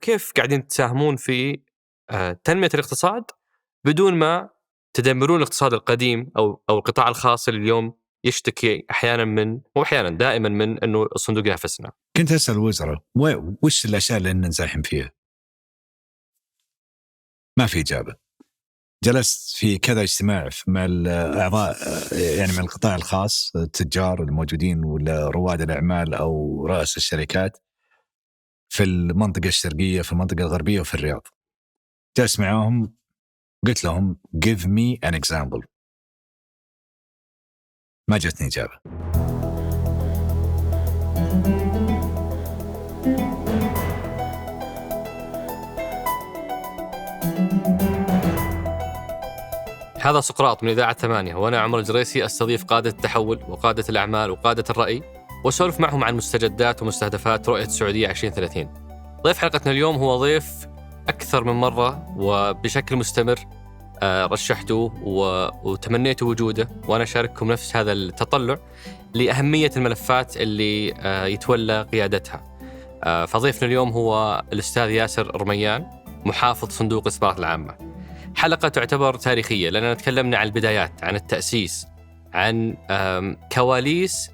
كيف قاعدين تساهمون في تنمية الاقتصاد بدون ما تدمرون الاقتصاد القديم أو القطاع الخاص اللي اليوم يشتكي أحيانا مو أحيانا دائما من أنه الصندوق ينافسنا. كنت أسأل الوزراء وش الأشياء اللي نزاحم فيها؟ ما في إجابة. جلست في كذا اجتماع مع الأعضاء يعني من القطاع الخاص، التجار الموجودين ولا رواد الأعمال أو رؤساء الشركات في المنطقة الشرقية، في المنطقة الغربية وفي الرياض. جلست معهم قلت لهم give me an example. ما جتني إجابة. هذا سقراط من إذاعة 8، وأنا عمر الجريسي أستضيف قادة التحول وقادة الأعمال وقادة الرأي وأسولف معهم عن مستجدات ومستهدفات رؤية السعودية 2030. ضيف حلقتنا اليوم هو ضيف أكثر من مرة وبشكل مستمر رشحته وتمنيت وجوده، وأنا أشارككم نفس هذا التطلع لأهمية الملفات اللي يتولى قيادتها. فضيفنا اليوم هو الأستاذ ياسر رميان، محافظ صندوق الاستثمارات العامة. حلقة تعتبر تاريخية لأننا تكلمنا عن البدايات، عن التأسيس، عن كواليس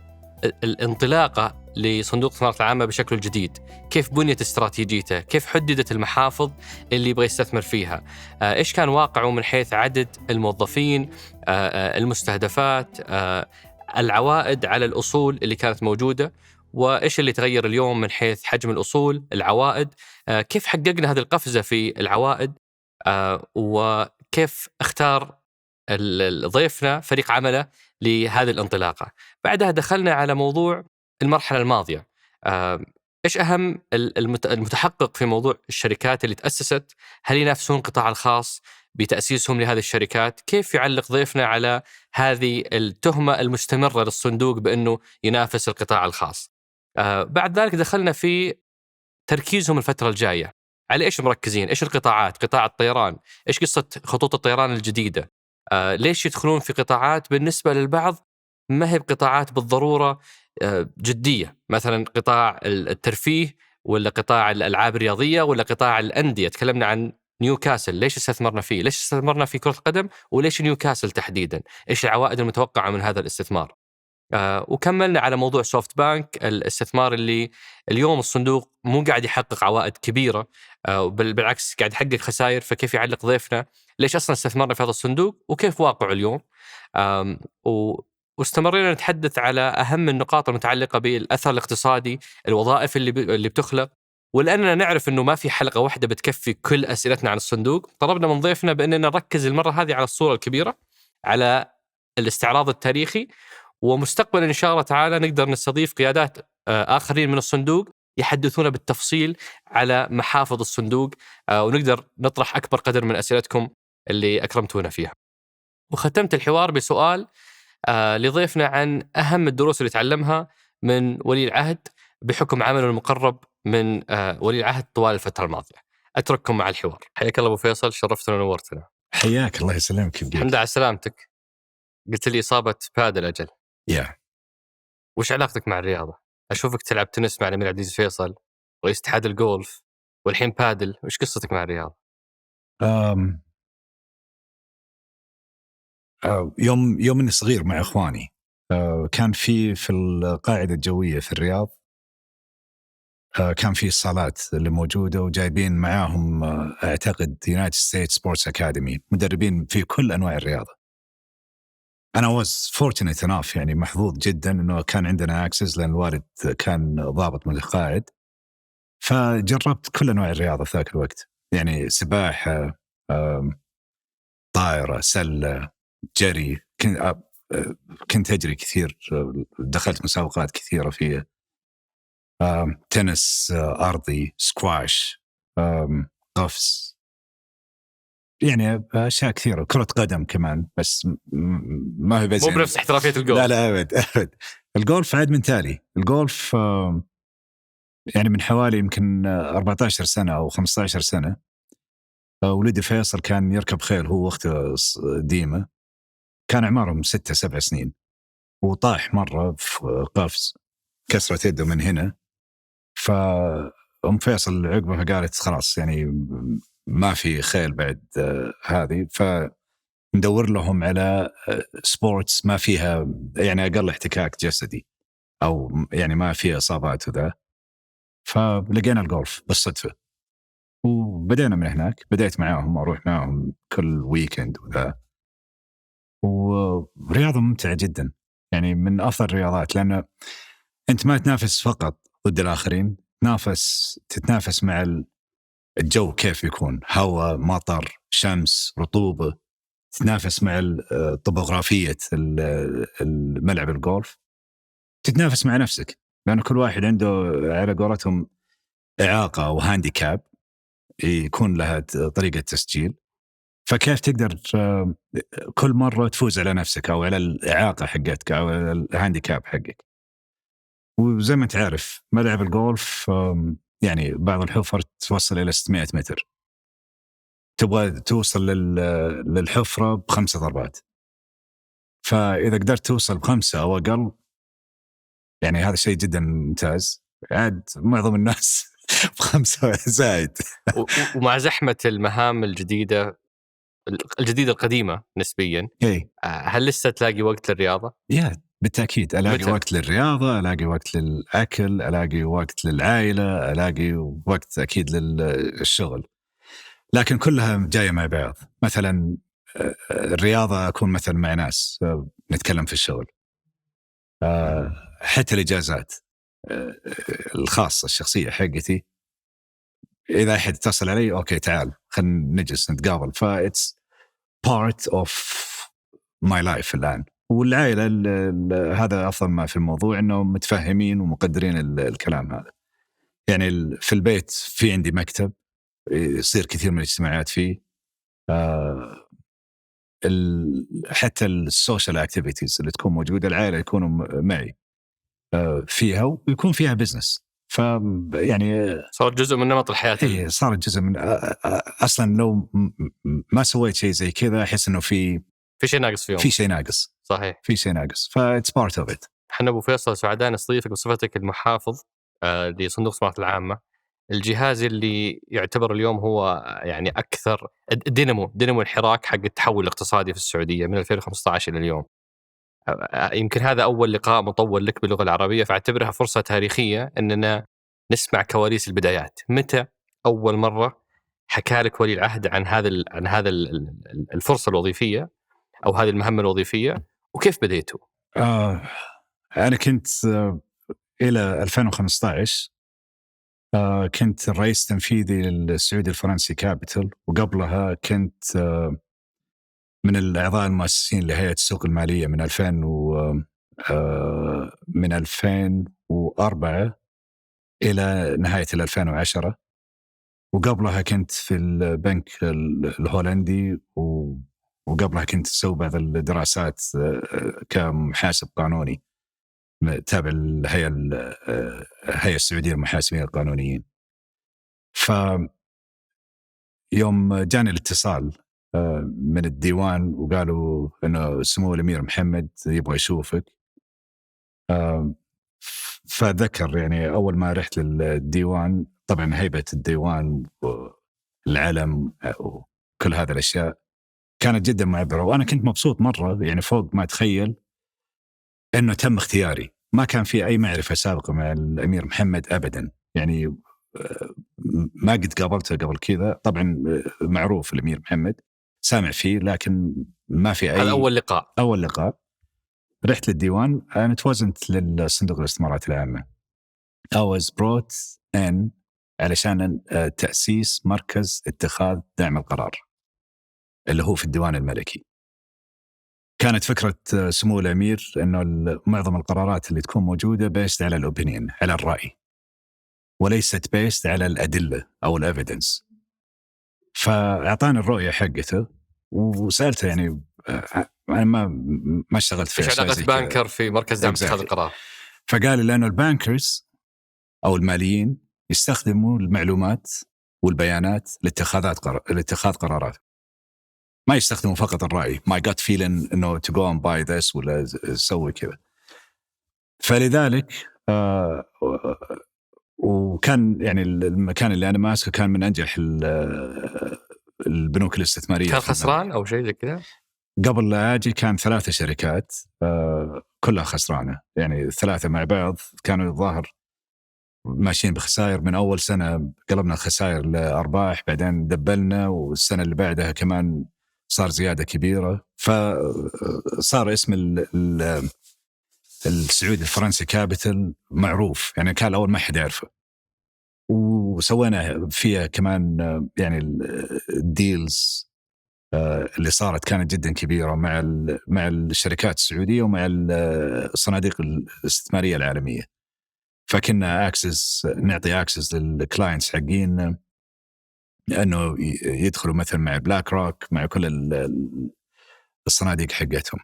الانطلاقة لصندوق الاستثمارات العامة بشكل جديد، كيف بنيت استراتيجيته، كيف حددت المحافظ اللي يبغى يستثمر فيها، إيش كان واقعه من حيث عدد الموظفين، المستهدفات، العوائد على الأصول اللي كانت موجودة، وإيش اللي تغير اليوم من حيث حجم الأصول، العوائد، كيف حققنا هذه القفزة في العوائد، وكيف اختار ضيفنا فريق عمله لهذه الانطلاقة. بعدها دخلنا على موضوع المرحلة الماضية، إيش أهم المتحقق في موضوع الشركات اللي تأسست، هل ينافسون القطاع الخاص بتأسيسهم لهذه الشركات، كيف يعلق ضيفنا على هذه التهمة المستمرة للصندوق بأنه ينافس القطاع الخاص. بعد ذلك دخلنا في تركيزهم الفترة الجاية، على إيش مركزين، إيش القطاعات، قطاع الطيران، إيش قصة خطوط الطيران الجديدة، ليش يدخلون في قطاعات بالنسبة للبعض ما هي بقطاعات بالضرورة جدية، مثلا قطاع الترفيه ولا قطاع الألعاب الرياضية ولا قطاع الأندية. تكلمنا عن نيوكاسل، ليش استثمرنا فيه، ليش استثمرنا في كرة القدم، وليش نيوكاسل تحديدا، إيش العوائد المتوقعة من هذا الاستثمار. وكملنا على موضوع سوفت بانك، الاستثمار اللي اليوم الصندوق مو قاعد يحقق عوائد كبيرة، بالعكس قاعد يحقق خسائر. فكيف يعلق ضيفنا ليش أصلا استثمرنا في هذا الصندوق وكيف واقعه اليوم. واستمرينا نتحدث على أهم النقاط المتعلقة بالأثر الاقتصادي، الوظائف اللي بتخلق. ولأننا نعرف أنه ما في حلقة واحدة بتكفي كل أسئلتنا عن الصندوق، طلبنا من ضيفنا بأننا نركز المرة هذه على الصورة الكبيرة، على الاستعراض التاريخي، ومستقبلا إن شاء الله تعالى نقدر نستضيف قيادات آخرين من الصندوق يحدثون بالتفصيل على محافظ الصندوق، ونقدر نطرح أكبر قدر من أسئلتكم اللي أكرمتونا فيها. وختمت الحوار بسؤال لضيفنا عن أهم الدروس اللي تعلمها من ولي العهد بحكم عمله المقرب من ولي العهد طوال الفترة الماضية. أترككم مع الحوار. حياك الله أبو فيصل، شرفتنا ونورتنا. حياك الله يسلمك. الحمد لله على سلامتك. قلت لي إصابة بادل أجل. وش علاقتك مع الرياضة؟ أشوفك تلعب تنس مع الأمير عبد العزيز فيصل رئيس اتحاد الجولف، والحين بادل، وش قصتك مع الرياضة؟ يوم إني صغير مع إخواني كان في القاعدة الجوية في الرياض، كان في الصالات اللي موجودة وجايبين معاهم أعتقد United States Sports Academy مدربين في كل أنواع الرياضة. أنا was fortunate enough، يعني محظوظ جدا إنه كان عندنا access لأن الوالد كان ضابط متقاعد، فجربت كل أنواع الرياضة في ذاك الوقت، يعني سباحة، طائرة، سلة، جري. كنت أجري كثير، دخلت مسابقات كثيرة فيها، تنس أرضي، سكواش، قفز، يعني أشياء كثيرة، كرة قدم كمان، بس ما هي مو بنفس احترافية الجولف. لا أبد. الجولف عاد من تالي. الجولف يعني من حوالي يمكن 14 سنة أو 15 سنة ولدي فيصل كان يركب خيل هو واخته ديمة، كان عمرهم 6-7 سنين، وطاح مرة في قفز، كسرت يده من هنا، ام فيصل عقبها قالت خلاص يعني ما في خيل بعد هذه، فندور لهم على سبورتس ما فيها يعني اقل احتكاك جسدي او يعني ما فيها اصابات وذا. فلقينا الجولف بالصدفه وبدينا من هناك. بديت معاهم اروح معاهم كل ويكند وذا، ورياضه ممتعه جدا يعني من افضل الرياضات، لانه انت ما تنافس فقط ضد الاخرين، تتنافس مع الجو كيف يكون، هواء، مطر، شمس، رطوبه، تتنافس مع طبوغرافيه الملعب الجولف، تتنافس مع نفسك، لأن كل واحد عنده على قولتهم إعاقة أو هانديكاب يكون لها طريقة تسجيل. فكيف تقدر كل مرة تفوز على نفسك أو على الإعاقة حقتك أو على الهانديكاب حقك. وزي ما تعرف ملعب الجولف يعني بعض الحفر توصل إلى 600 متر، تبغى توصل للحفرة ب5 ضربات، فإذا قدرت توصل ب5 أو أقل يعني هذا شيء جدا ممتاز. عاد معظم الناس ب5 زايد. ومع زحمة المهام الجديدة القديمة نسبيا، إيه هل لسه تلاقي وقت للرياضة؟ بالتأكيد ألاقي متى؟ وقت للرياضة، ألاقي وقت للأكل، ألاقي وقت للعائلة، ألاقي وقت أكيد للشغل، لكن كلها جاية مع بعض. مثلا الرياضة أكون مثلا مع ناس نتكلم في الشغل، حتى الإجازات الخاصة الشخصية حقتي إذا أحد اتصل علي أوكي تعال خلينا نجلس نتقابل، فإتس part of my life الآن. والعائلة هذا أفضل ما في الموضوع، إنه متفهمين ومقدرين الكلام هذا. يعني في البيت في عندي مكتب يصير كثير من الاجتماعات فيه، حتى السوشيال اكتيفيتيز اللي تكون موجودة العائلة يكونوا معي فيها، ويكون فيها بزنس. يعني صار جزء من نمط الحياة. إيه صارت جزء من أصلا لو ما سويت شيء زي كذا أحس إنه في شيء ناقص فيهم. في شيء ناقص، صحيح، في شيء ناقص. فإتس بارت أوف إت. احنا أبو فيصل سعداء نستضيفك بصفتك المحافظ لصندوق استثمارات العامة، الجهاز اللي يعتبر اليوم هو يعني أكثر دينامو الحراك حق التحول الاقتصادي في السعودية من 2015 إلى اليوم. يمكن هذا أول لقاء مطول لك باللغة العربية، فاعتبرها فرصة تاريخية أننا نسمع كواليس البدايات. متى أول مرة حكى لك ولي العهد عن هذا الفرصة الوظيفية أو هذه المهمة الوظيفية، وكيف بديتوا؟ أنا كنت إلى 2015 كنت الرئيس التنفيذي للسعودي الفرنسي كابيتال، وقبلها كنت من الأعضاء المؤسسين لهيئة السوق المالية من 2004 إلى نهاية 2010. وقبلها كنت في البنك الهولندي، وقبلها كنت أسوي بعض الدراسات كمحاسب قانوني تابع الهيئة السعودية للمحاسبين القانونيين. فيوم جاني الاتصال من الديوان وقالوا إنه سمو الأمير محمد يبغى يشوفك، فذكر يعني أول ما رحت للديوان طبعا هيبة الديوان والعلم وكل هذه الأشياء كانت جدا معبرة، وأنا كنت مبسوط مرة يعني فوق ما أتخيل إنه تم اختياري. ما كان في أي معرفة سابقة مع الأمير محمد أبدا، يعني ما قد قابلته قبل كذا. طبعا معروف الأمير محمد، سامع فيه، لكن ما في أي. هذا أول لقاء. رحت للديوان، أنا توازنت للصندوق الاستثمارات العامة. I was brought in علشان تأسيس مركز اتخاذ دعم القرار اللي هو في الديوان الملكي. كانت فكرة سمو الأمير أنه معظم القرارات اللي تكون موجودة بيست على الأوبينيون، على الرأي، وليست بيست على الأدلة أو الأفيدنس. فأعطاني الرؤية حقته وسألته يعني أنا ما اشتغلت في إيش علاقة بانكر في مركز دعم اتخاذ القرار؟ فقال لي لأنه البانكرز أو الماليين يستخدموا المعلومات والبيانات لاتخاذ قرارات، ما يستخدموا فقط الرأي. my gut feeling إنه to go and buy this ولا سوي كذا. فلذلك وكان يعني المكان اللي أنا ماسكه كان من أنجح البنوك الاستثمارية. كان خسران أو شيء زي كذا؟ قبل لا أجي كان 3 شركات كلها خسرانة، يعني 3 مع بعض كانوا الظاهر ماشيين بخسائر. من أول سنة قلبنا الخسائر لأرباح، بعدين دبلنا، والسنة اللي بعدها كمان صار زيادة كبيرة. فصار اسم السعودي الفرنسي كابيتال معروف، يعني كان أول ما حد يعرفه. وسوينا فيها كمان يعني الديلز اللي صارت كانت جدا كبيرة مع الشركات السعودية ومع الصناديق الاستثمارية العالمية. فكنا نعطي اكسس للكلاينتس حقين انه يدخلوا مثلا مع بلاك روك، مع كل الصناديق حقتهم.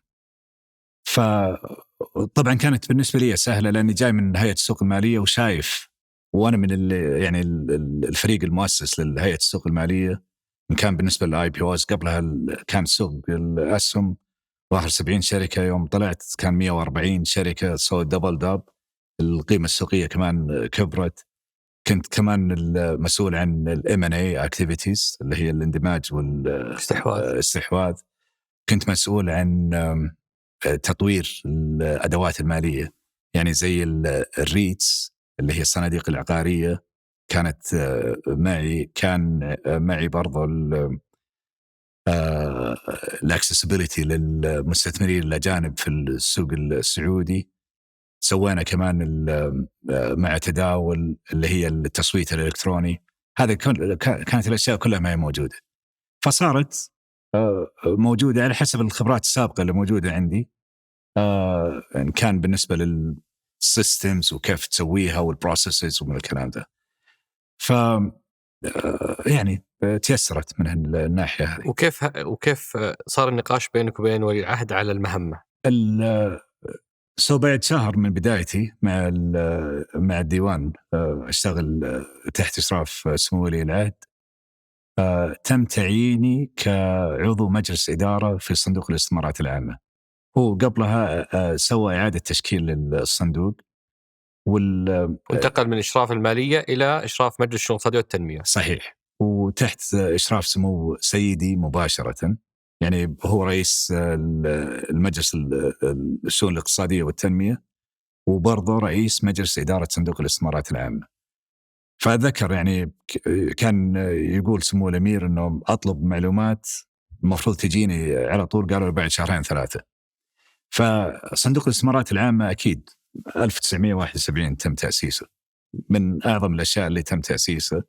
فطبعا كانت بالنسبه لي سهله لاني جاي من هيئه السوق الماليه وشايف، وانا من يعني الفريق المؤسس لهيئه السوق الماليه. كان بالنسبه للاي بي اوز قبلها كان سوق الاسهم واخر 70 شركه، يوم طلعت كان 140 شركه، سووا دبل داب. القيمه السوقيه كمان كبرت. كنت كمان المسؤول عن الام&اي اكتيفيتيز اللي هي الاندماج والاستحواذ. كنت مسؤول عن تطوير الادوات الماليه، يعني زي الريتس اللي هي الصناديق العقاريه كانت معي. كان معي برضو الاكسسبيليتي للمستثمرين الاجانب في السوق السعودي. سوينا كمان مع تداول اللي هي التصويت الإلكتروني. هذا كانت الأشياء كلها ما هي موجودة، فصارت موجودة على حسب الخبرات السابقة اللي موجودة عندي. إن كان بالنسبة للسيستمز وكيف تسويها والبروسيسز ومن الكلام ده. ف يعني تيسرت من الناحية هذه. وكيف صار النقاش بينك وبين ولي العهد على المهمة؟ بعد شهر من بدايتي مع الديوان اشتغل تحت اشراف سمو ولي العهد. تم تعييني كعضو مجلس اداره في صندوق الاستثمارات العامه. هو قبلها سوى اعاده تشكيل للصندوق وانتقل من اشراف الماليه الى اشراف مجلس الشؤون الاقتصاديه والتنميه. صحيح، وتحت اشراف سمو سيدي مباشره. يعني هو رئيس المجلس الشؤون الاقتصاديه والتنميه، وبرضه رئيس مجلس إدارة صندوق الاستثمارات العامة. فأذكر يعني كان يقول سمو الأمير أنه أطلب معلومات المفروض تجيني على طول، قالوا بعد 2-3 شهور. فصندوق الاستثمارات العامة أكيد 1971 تم تأسيسه، من أعظم الأشياء اللي تم تأسيسه.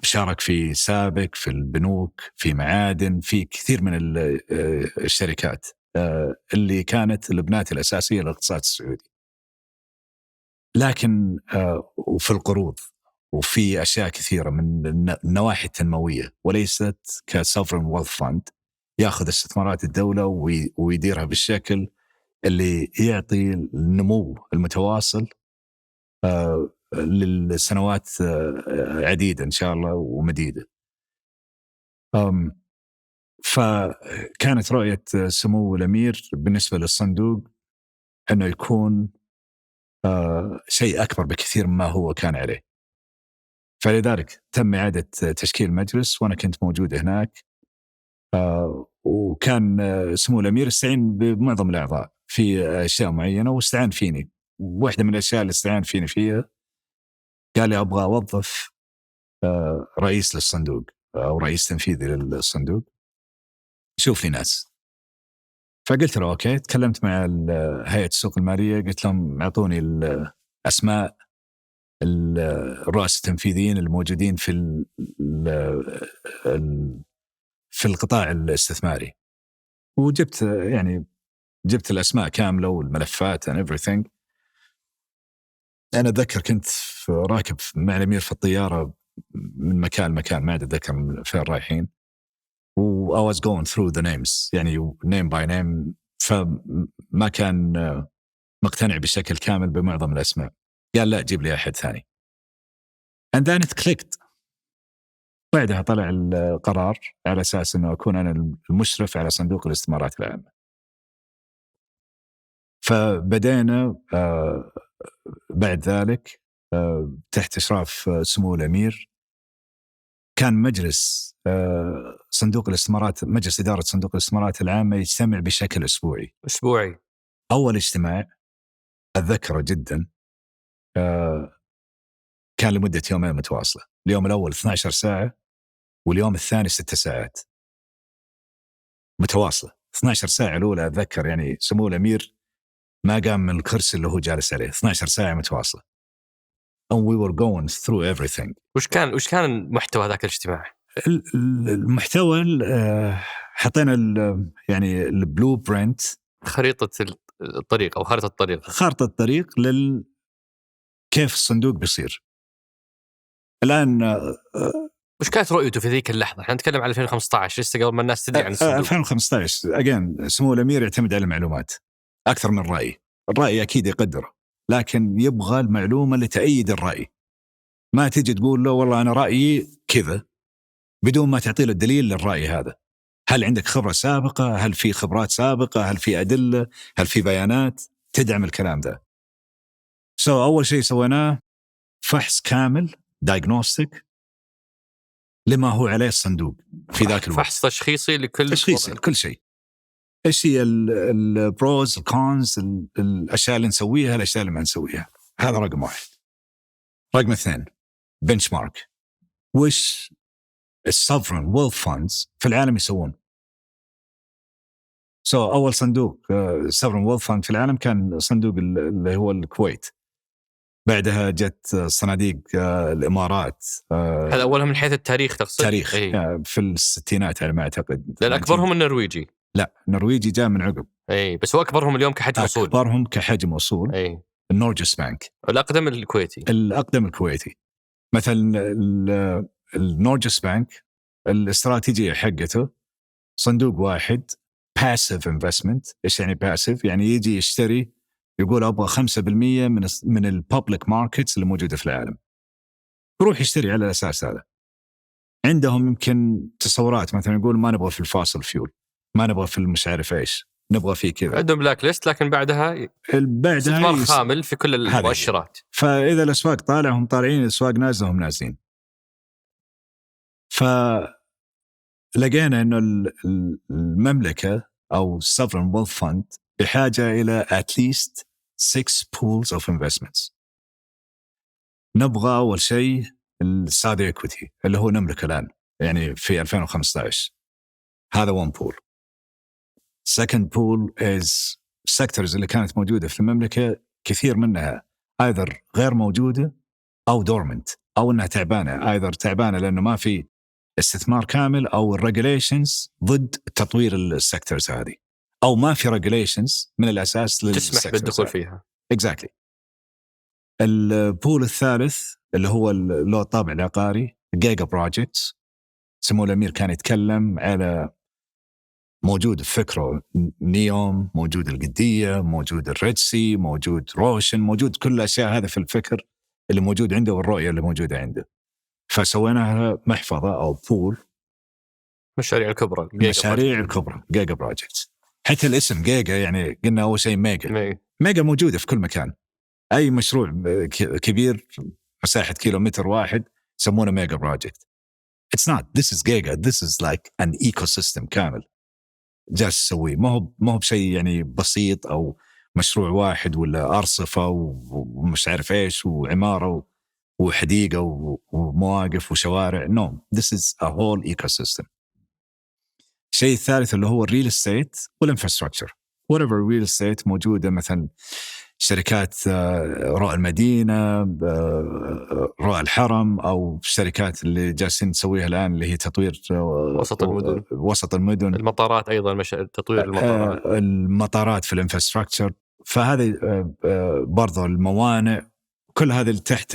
شارك في سابق، في البنوك، في معادن، في كثير من الشركات اللي كانت البنات الأساسية للاقتصاد السعودي. لكن وفي القروض وفي أشياء كثيرة من النواحي التنموية، وليست كسوفرن ويلث فاند يأخذ استثمارات الدولة ويديرها بالشكل اللي يعطي النمو المتواصل للسنوات عديدة إن شاء الله ومديدة. فكانت رؤية سمو الأمير بالنسبة للصندوق أنه يكون شيء أكبر بكثير مما هو كان عليه. فلذلك تم إعادة تشكيل مجلس وأنا كنت موجود هناك. وكان سمو الأمير استعين بمعظم الأعضاء في أشياء معينة واستعان فيني. واحدة من الأشياء اللي استعان فيني فيها قال لي أبغى أوظف رئيس للصندوق أو رئيس تنفيذي للصندوق، شوف لي ناس. فقلت له أوكي. تكلمت مع هيئة السوق المالية، قلت لهم اعطوني الأسماء الرؤساء التنفيذيين الموجودين في القطاع الاستثماري، وجبت جبت الأسماء كاملة والملفات and everything. أنا أتذكر كنت راكب مع الأمير في الطيارة من مكان لمكان، ما أتذكر فين رايحين، و I was going through the names يعني name by name. فما كان مقتنع بشكل كامل بمعظم الأسماء. قال لا جيب لي أحد ثاني. and then it clicked. بعدها طلع القرار على أساس أنه أكون أنا المشرف على صندوق الاستثمارات العامة. فبدأنا بعد ذلك تحت إشراف سمو الأمير كان مجلس صندوق الاستثمارات، مجلس إدارة صندوق الاستثمارات العامة يجتمع بشكل أسبوعي. أول اجتماع أتذكره جدا كان لمدة 2 يوم متواصلة. اليوم الأول 12 ساعة واليوم الثاني 6 ساعات متواصلة. 12 ساعة الأولى أتذكر يعني سمو الأمير ما قام من الكرسي اللي هو جالس عليه. 12 ساعة متواصلة. And we were going through everything. وش كان محتوى هذاك الاجتماع؟ المحتوى حطينا يعني البلو برنت، خريطة الطريق أو خارطة الطريق كيف الصندوق بيصير الآن. وش كانت رؤيته في ذيك اللحظة؟ احنا نتكلم على 2015 لسه قبل ما الناس تدري عن الصندوق. 2015 أجين سمو الأمير يعتمد على المعلومات أكثر من الرأي أكيد يقدره، لكن يبغى المعلومة اللي تأيد الرأي. ما تيجي تقول له والله أنا رأيي كذا بدون ما تعطي له الدليل للرأي هذا. هل عندك خبرة سابقة؟ هل في خبرات سابقة؟ هل في أدلة؟ هل في بيانات تدعم الكلام ده؟ أول شيء سويناه فحص كامل diagnostic لما هو عليه الصندوق في ذاك الوقت. فحص تشخيصي لكل شيء. ايش هي البروز الكونز، الاشياء اللي نسويها، الاشياء اللي ما نسويها. هذا رقم 1. رقم 2 بنش مارك. وش السوفرن ويلث فاندز في العالم يسوون؟ اول صندوق سوفرن ويلث فاند في العالم كان صندوق اللي هو الكويت. بعدها جت صناديق الامارات. هذا اولها من حيث التاريخ تقصد؟ تاريخ في الستينات على ما اعتقد. لأن اكبرهم النرويجي. لا، النرويجي جاء من عقب. بس هو اكبرهم اليوم كحجم اصول. اكبرهم كحجم اصول. النورجس بانك الاقدم الكويتي. مثلا النورجس بانك الاستراتيجية حقته صندوق واحد passive investment. ايش يعني passive؟ يعني يجي يشتري يقول ابغى 5% من الببليك ماركتس اللي موجودة في العالم، يروح يشتري على الاساس هذا. عندهم يمكن تصورات، مثلا يقول ما نبغى في الفاصل فيول، ما نبغى في المش عارف ايش، نبغى في كذا. عندهم بلاك ليست، لكن بعدها استثمار خامل في كل المؤشرات. فإذا الأسواق طالع هم طالعين، الأسواق نازلة هم نازلين. فلقينا إنه المملكة أو sovereign wealth fund بحاجة إلى at least 6 pools of investments. نبغى أول شيء السادة equity اللي هو نملكه الآن يعني في 2015. هذا one pool. second pool is sectors اللي كانت موجودة في المملكة كثير منها either غير موجودة أو dormant، أو أنها تعبانة. either تعبانة لأنه ما في استثمار كامل، أو regulations ضد تطوير السيكتورز هذه، أو ما في regulations من الأساس تسمح بالدخول فيها. exactly. البول الثالث اللي هو له طابع العقاري جيجا بروجيكتس. سمو الأمير كان يتكلم على موجود فكره نيوم، موجود القدية، موجود الريدسي، موجود روشن، موجود كل الأشياء هذا في الفكر اللي موجود عنده والرؤية اللي موجودة عنده. فسويناها محفظة أو بول مشاريع الكبرى جيجا بروجيكتس. حتى الاسم جيجا يعني قلنا أول شيء ميجا موجودة في كل مكان. أي مشروع كبير مساحة كيلومتر واحد يسمونه ميجا بروجيكت. It's not. This is Giga. This is like an ecosystem كامل جالس تسويه. ما هو بشيء يعني بسيط أو مشروع واحد ولا أرصفة ومش عارف إيش وعمارة وحديقة ومواقف وشوارع. No, this is a whole ecosystem. الشيء الثالث اللي هو الريل استيت والانفراستراكشر. whatever real estate موجودة، مثلا شركات رؤى المدينة، رؤى الحرم، أو الشركات اللي جالسين نسويها الآن اللي هي تطوير وسط المدن. المطارات أيضا تطوير المطارات في الانفراستراكشر. فهذه برضو الموانئ، كل هذه تحت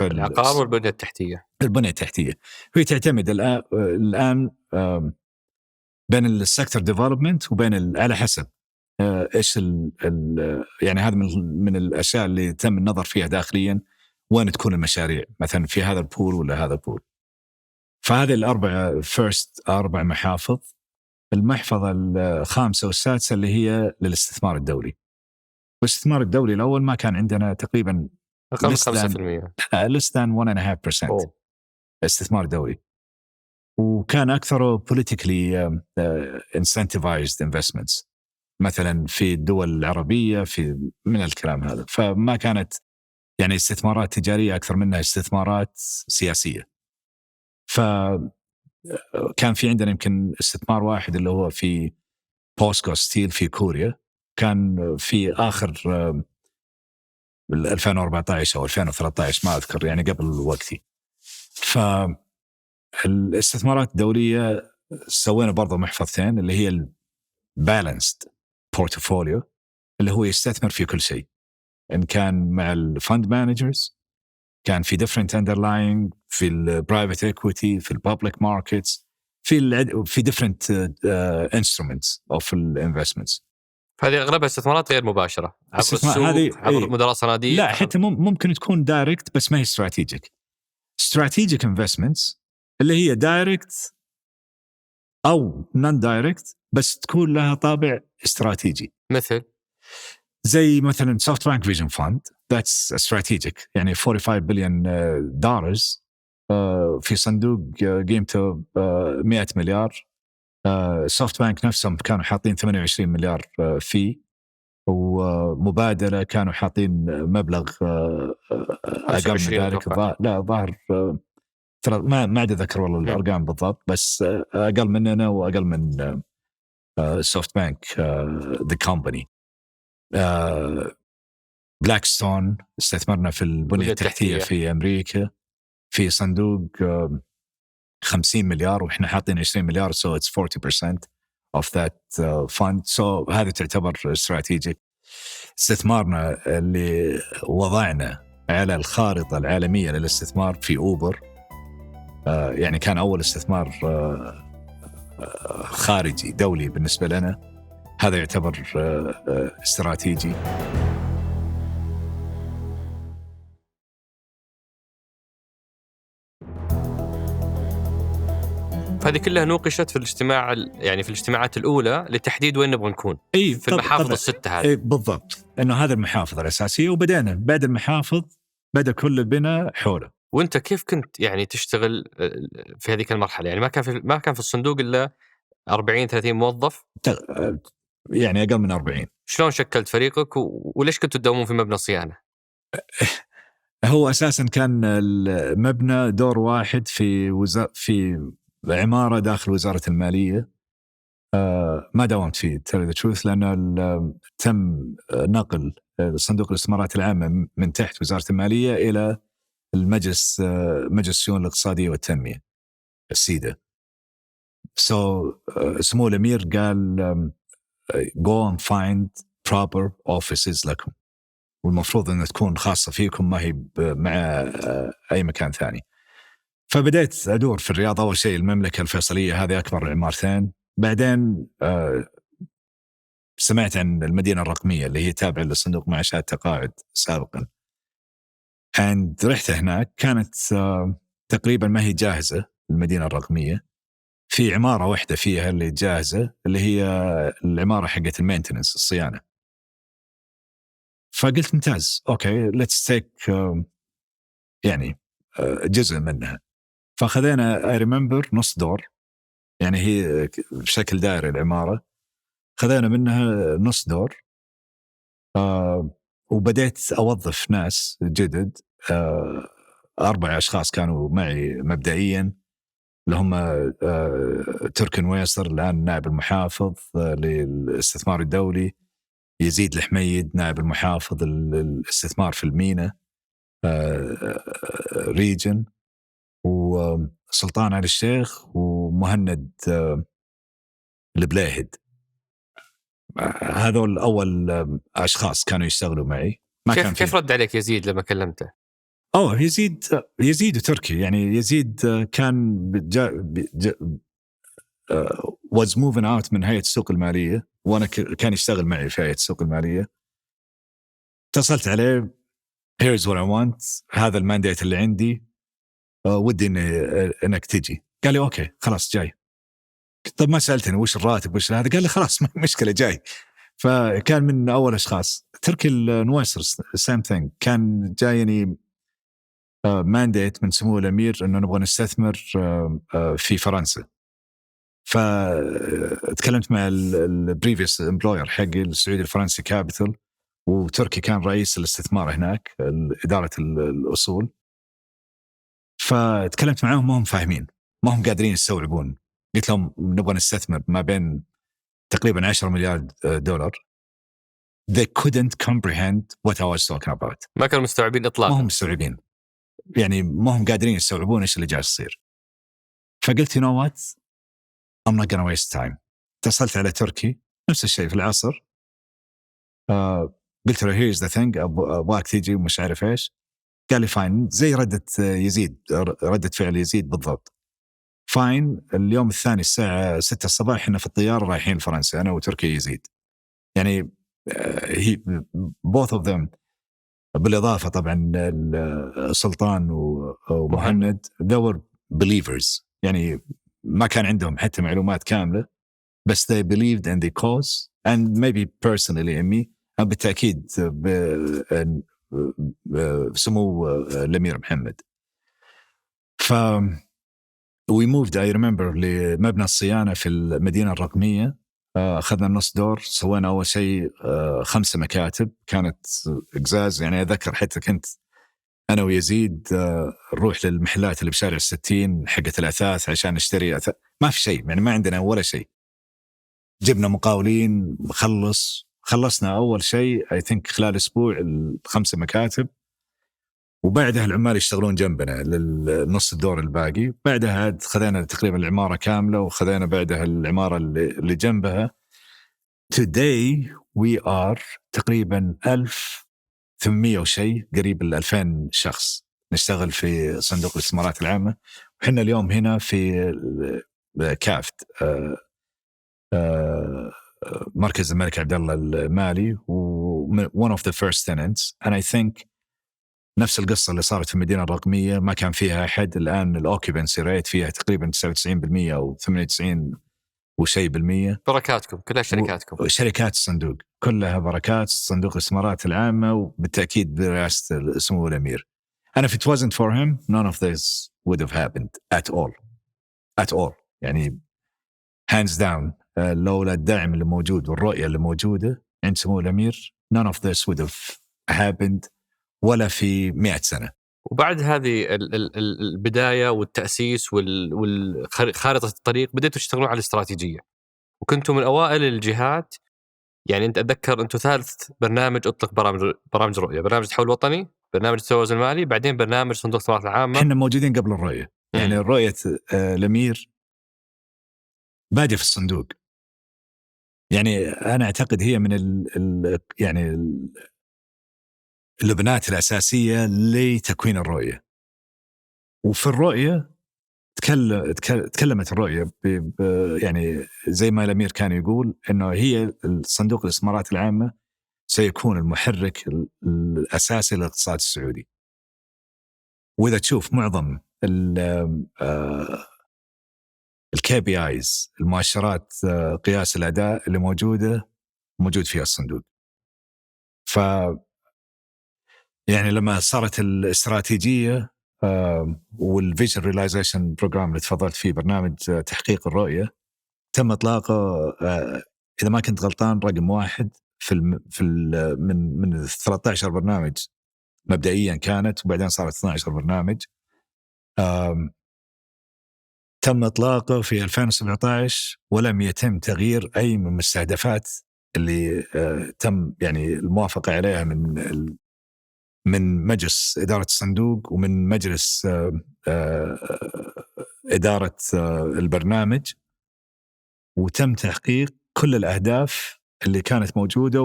العقار والبنية التحتية. هي تعتمد الآن بين السيكتور ديفلوبمنت وبين على حسب ايش يعني هذا من الاشياء اللي تم النظر فيها داخليا، وين تكون المشاريع مثلا في هذا البول ولا هذا البول. فهذه أربع محافظ. المحفظة الخامسة والسادسة اللي هي للاستثمار الدولي. والاستثمار الدولي الأول ما كان عندنا تقريبا أقل من less than 5%. less than 1.5% أوه. استثمار دولي، وكان أكثره politically incentivized investments مثلا في الدول العربية في من الكلام هذا، فما كانت يعني استثمارات تجارية أكثر منها استثمارات سياسية. فكان في عندنا يمكن استثمار واحد اللي هو في بوسكو ستيل في كوريا، كان في آخر 2014 أو 2013 ما أذكر، يعني قبل وقتي. فالاستثمارات الدولية سوينا برضو محفظتين اللي هي البالانسد بورتفوليو، اللي هو يستثمر في كل شيء، إن كان مع الفند مانجرز، كان في different underlying، في البرايفت equity، في البابليك ماركتس، في different instruments of investments. هذه أغلبها استثمارات غير مباشرة عبر السوق، عبر مدراء صناديق. لا حتى ممكن تكون دايركت بس ما هي strategic investments اللي هي دايركت أو non direct بس تكون لها طابع استراتيجي، مثل زي مثلا SoftBank Vision Fund that's strategic، يعني $45 billion في صندوق قيمته 100 مليار. سوفت بانك نفسهم كانوا حاطين 28 مليار فيه، ومبادلة كانوا حاطين مبلغ أقل من ذلك. لا ظاهر ترى ما أتذكر والله الأرقام بالضبط، بس أقل مننا وأقل من سوفت بانك the company. بلاكستون استثمرنا في البنية التحتية في أمريكا في صندوق 50 مليار وإحنا حاطين 20 مليار، so it's 40% of that fund. so هذا تعتبر استراتيجي. استثمارنا اللي وضعنا على الخارطة العالمية للاستثمار في أوبر، يعني كان أول استثمار خارجي دولي بالنسبة لنا، هذا يعتبر استراتيجي. فهذه كلها نوقشت في الاجتماع، يعني في الاجتماعات الأولى لتحديد وين نبغى نكون في المحافظ الستة هذه. بالضبط، إنه هذا المحافظ الأساسية، وبدأنا بعد المحافظ بدأ كل البناء حوله. وأنت كيف كنت يعني تشتغل في هذه المرحلة؟ يعني ما كان في الصندوق إلا 40-30 موظف، يعني أقل من 40. شلون شكلت فريقك وليش كنتوا تداومون في مبنى الصيانة؟ هو أساسا كان المبنى دور واحد في عمارة داخل وزارة المالية. ما داومت فيه ترى تشوف، لأنه تم نقل صندوق الاستثمارات العامة من تحت وزارة المالية إلى المجلس، مجلس الشؤون الاقتصادية والتنمية السيدة. سمو الأمير قال go and find proper offices لكم، والمفروض أن تكون خاصة فيكم، ما هي مع أي مكان ثاني. فبدأت أدور في الرياض. أول شيء المملكة الفيصلية، هذه أكبر عمارتين. بعدين سمعت عن المدينة الرقمية اللي هي تابعة لصندوق معاشات تقاعد سابقا، رحت هناك. كانت تقريبا ما هي جاهزة المدينة الرقمية، في عمارة واحدة فيها اللي جاهزة، اللي هي العمارة حقت المينتنس الصيانة. فقلت ممتاز، أوكي let's take يعني جزء منها. فخذينا I remember نص دور، يعني هي بشكل دائري العمارة، خذينا منها نص دور. وبدأت أوظف ناس جدد، 4 أشخاص كانوا معي مبدئيا، اللي هم تركن ويصر الآن نائب المحافظ للاستثمار الدولي، يزيد الحميد نائب المحافظ الاستثمار في المينا ريجن، وسلطان علي الشيخ، ومهند البلاهد. هذول أول أشخاص كانوا يشتغلوا معي. ما كان كيف رد عليك يزيد لما كلمته؟ يزيد وتركي. يعني يزيد كان was moving out من هيئة السوق المالية، وأنا كان يشتغل معي في هيئة السوق المالية. اتصلت عليه here's what I want، هذا المانديت اللي عندي، ودي إنك تجي. قال لي أوكي خلاص جاي. طب ما سألتني وش الراتب وش هذا؟ قال لي خلاص مشكلة جاي. فكان من أول أشخاص. تركي النويسر سام ثينج، كان جايني مانديت من سمو الأمير أنه نبغى نستثمر في فرنسا. فتكلمت مع البريفيس امبلوير حقي السعودي الفرنسي كابيتال، وتركي كان رئيس الاستثمار هناك إدارة الأصول. فتكلمت معهم ما هم فاهمين، ما هم قادرين يستوعبون. قلت لهم نبغى نستثمر ما بين تقريبا 10 مليار دولار. They couldn't comprehend what I was talking about. ما كانوا مستوعبين إطلاقا. ما هم مستوعبين، يعني ما هم قادرين يستوعبون إيش اللي جالس يصير. فقلت you know what, I'm not gonna waste time. اتصلت على تركي نفس الشيء في العصر. قلت له here's the thing, أبغاك تيجي ومش عارف إيش. قال لي فاين، زي ردة فعل يزيد بالضبط. فاين. اليوم الثاني الساعة 6 الصباح إحنا في الطيارة رايحين لفرنسا أنا وتركي يزيد. يعني both of them، بالإضافة طبعا سلطان ومهند they were believers. يعني ما كان عندهم حتى معلومات كاملة، بس they believed in the cause and maybe personally in me. بالتأكيد بسمو الأمير محمد. ف we moved I remember لمبنى الصيانة في المدينة الرقمية. أخذنا النص دور، سوينا أول شيء 5 مكاتب كانت إقزاز. يعني أذكر حتى كنت أنا ويزيد نروح للمحلات اللي بشارع 60 حقة الأثاث عشان نشتري ما في شيء، يعني ما عندنا ولا شيء. جبنا مقاولين، خلصنا أول شيء I think خلال أسبوع 5 مكاتب، وبعدها العمال يشتغلون جنبنا للنص الدور الباقي. بعدها خذينا تقريبا العمارة كاملة، وخذينا بعدها العمارة اللي جنبها. Today we are تقريبا 1800 وشيء، قريب 2000 شخص نشتغل في صندوق الاستثمارات العامة. وحنا اليوم هنا في كافت مركز الملك عبد الله المالي، و one of the first tenants. and I think نفس القصة اللي صارت في المدينة الرقمية، ما كان فيها أحد. الآن الأوكيبنسي ريت فيها تقريبا 99% أو 98 وشيء بالمية. بركاتكم كلها شركاتكم، شركات الصندوق كلها بركات صندوق الاستثمارات العامة، وبالتأكيد برئاسة سمو الأمير. And if it wasn't for him, none of this would have happened at all. يعني hands down، لولا الدعم اللي موجود والرؤية اللي موجودة عند سمو الأمير none of this would have happened ولا في 100 سنة. وبعد هذه البداية والتأسيس والخارطة الطريق بديتوا تشتغلون على الاستراتيجية، وكنتوا من أوائل الجهات. يعني أنت أتذكر أنتوا ثالث برنامج أطلق برامج رؤية، برنامج التحول الوطني، برنامج التوازن المالي، بعدين برنامج صندوق الاستثمارات العامة. احنا موجودين قبل الرؤية. يعني الرؤية الأمير بادئ في الصندوق. يعني أنا أعتقد هي من يعني اللبنات الأساسية لتكوين الرؤية. وفي الرؤية تكلمت الرؤية يعني زي ما الأمير كان يقول إنه هي الصندوق الاستثمارات العامة سيكون المحرك الأساسي للاقتصاد السعودي. وإذا تشوف معظم الKPIs المؤشرات قياس الأداء اللي موجود فيها الصندوق. ف يعني لما صارت الاستراتيجية والفيجن ريلايزيشن بروجرام اللي تفضلت فيه، برنامج تحقيق الرؤية، تم إطلاقه إذا ما كنت غلطان رقم 1 من 13 برنامج مبدئيا كانت، وبعدين صارت 12 برنامج. تم إطلاقه في 2017 ولم يتم تغيير أي من المستهدفات اللي تم يعني الموافقة عليها من مجلس إدارة الصندوق ومن مجلس إدارة البرنامج، وتم تحقيق كل الأهداف اللي كانت موجودة،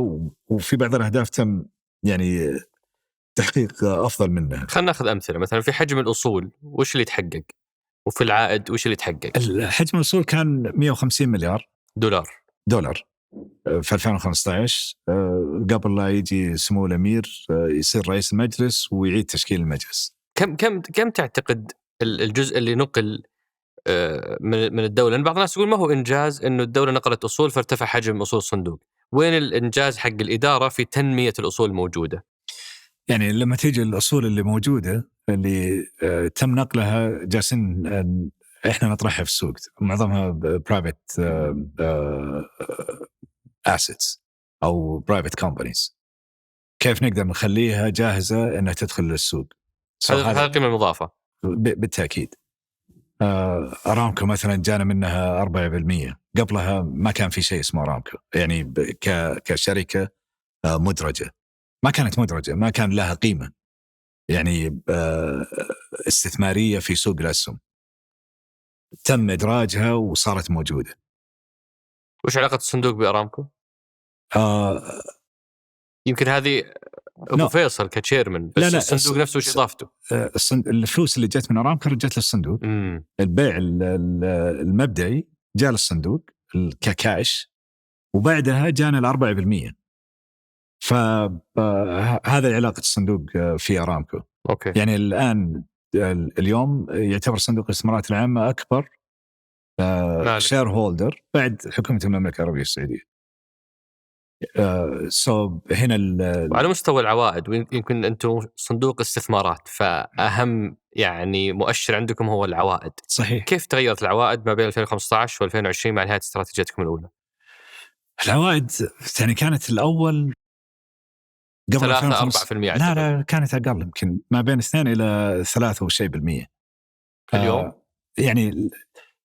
وفي بعض الأهداف تم يعني تحقيق أفضل منها. خلنا نأخذ أمثلة. مثلا في حجم الأصول وش اللي يتحقق، وفي العائد وش اللي يتحقق؟ حجم الأصول كان 150 مليار دولار في 2015 قبل لا يجي سمو الأمير يصير رئيس المجلس ويعيد تشكيل المجلس. كم تعتقد الجزء اللي نقل من الدولة؟ لأن بعض الناس يقول ما هو إنجاز إنه الدولة نقلت أصول فارتفع حجم أصول الصندوق، وين الإنجاز حق الإدارة في تنمية الأصول الموجودة؟ يعني لما تيجي الأصول اللي موجودة اللي تم نقلها جالسين إحنا نطرحها في السوق، معظمها برايفت assets أو برايفت companies. كيف نقدر نخليها جاهزة أنها تدخل للسوق؟ هذا القيمة المضافة. بالتأكيد. أرامكو مثلا جانا منها 4%، قبلها ما كان في شيء اسمه أرامكو، يعني كشركة مدرجة، ما كانت مدرجة، ما كان لها قيمة يعني استثمارية في سوق الأسهم. تم إدراجها وصارت موجودة. وش علاقة الصندوق بأرامكو؟ يمكن هذه أبو فيصل كتشيرمن، بس لا الصندوق نفسه وش إضافته؟ الفلوس اللي جت من أرامكو رجعت للصندوق. البيع المبدئي جاء للصندوق ككاش، وبعدها جانا 4%. فهذا علاقة الصندوق في أرامكو. أوكي. يعني الآن اليوم يعتبر صندوق الاستثمارات العامة أكبر شير هولدر بعد حكومة المملكة العربية السعودية. هنا وعلى مستوى العوائد، يمكن أنتم صندوق استثمارات، فأهم يعني مؤشر عندكم هو العوائد. صحيح. كيف تغيرت العوائد ما بين 2015 و2020 مع نهاية استراتيجيتكم الأولى؟ العوائد يعني كانت الأول قبل 3-4%. لا كانت أقل، يمكن ما بين 2 إلى 3 وشيء بالمية. اليوم يعني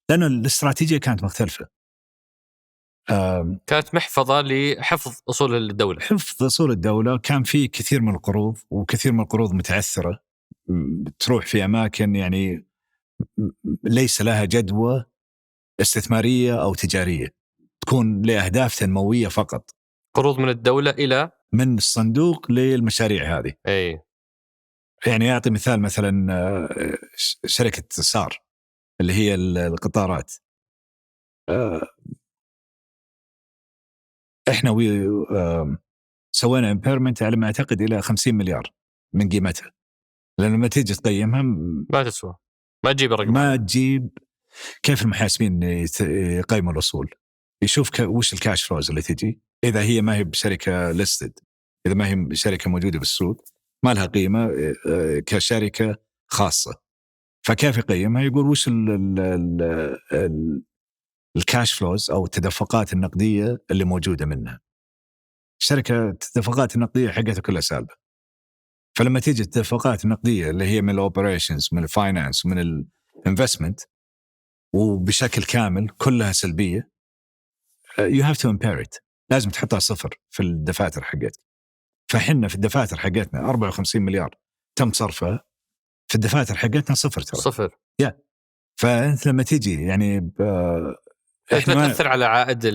لأنه الاستراتيجية كانت مختلفة. كانت محفظة لحفظ أصول الدولة. حفظ أصول الدولة، كان في كثير من القروض، وكثير من القروض متعثرة تروح في أماكن يعني ليس لها جدوى استثمارية أو تجارية، تكون لأهداف تنموية فقط. قروض من الدولة إلى من الصندوق للمشاريع هذه. أي. يعني أعطي مثال، مثلا شركة سار اللي هي القطارات، إحنا سوينا امبيرمنت على ما أعتقد إلى 50 مليار من قيمتها، لأن لما تيجي تقيمها ما تسوى، ما تجيب الرقم، ما تجيب. كيف المحاسبين يقيموا الأصول؟ يشوف وش الكاش فلوز اللي تجي، إذا هي ما هي بشركة ليستد، إذا ما هي بشركة موجودة بالسوق ما لها قيمة كشركة خاصة. فكيف يقيمها؟ يقول وش الكاش فلوز أو التدفقات النقدية اللي موجودة منها. الشركة التدفقات النقدية حقتها كلها سالبة، فلما تيجي التدفقات النقدية اللي هي من الأوبريشنز، من الفاينانس، من الانفستمنت، وبشكل كامل كلها سلبية، you have to impair it، لازم تحطها صفر في الدفاتر حقتك. فحنا في الدفاتر حقتنا 54 مليار تم صرفها، في الدفاتر حقتنا صفر ترى. صفر. فأنت لما تيجي يعني تأثر على عائد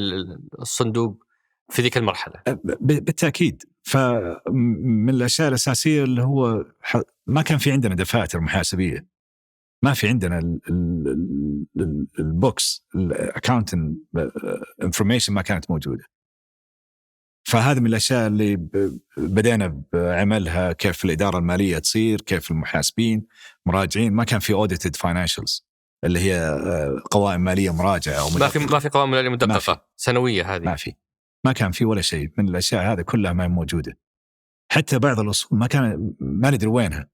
الصندوق في ذيك المرحلة بالتأكيد. فمن الأشياء الأساسية اللي هو ما كان في عندنا دفاتر محاسبية، ما في عندنا البوكس الاكاونتنج انفورميشن ما كانت موجودة. فهذا من الأشياء اللي بدينا بعملها، كيف الإدارة المالية تصير، كيف المحاسبين مراجعين. ما كان في audited financials اللي هي قوائم مالية مراجعة أو ما في قوائم مالية مدققة سنوية. هذه ما كان في ولا شيء من الأشياء هذه كلها ما موجودة. حتى بعض الأصول ما ندري وينها،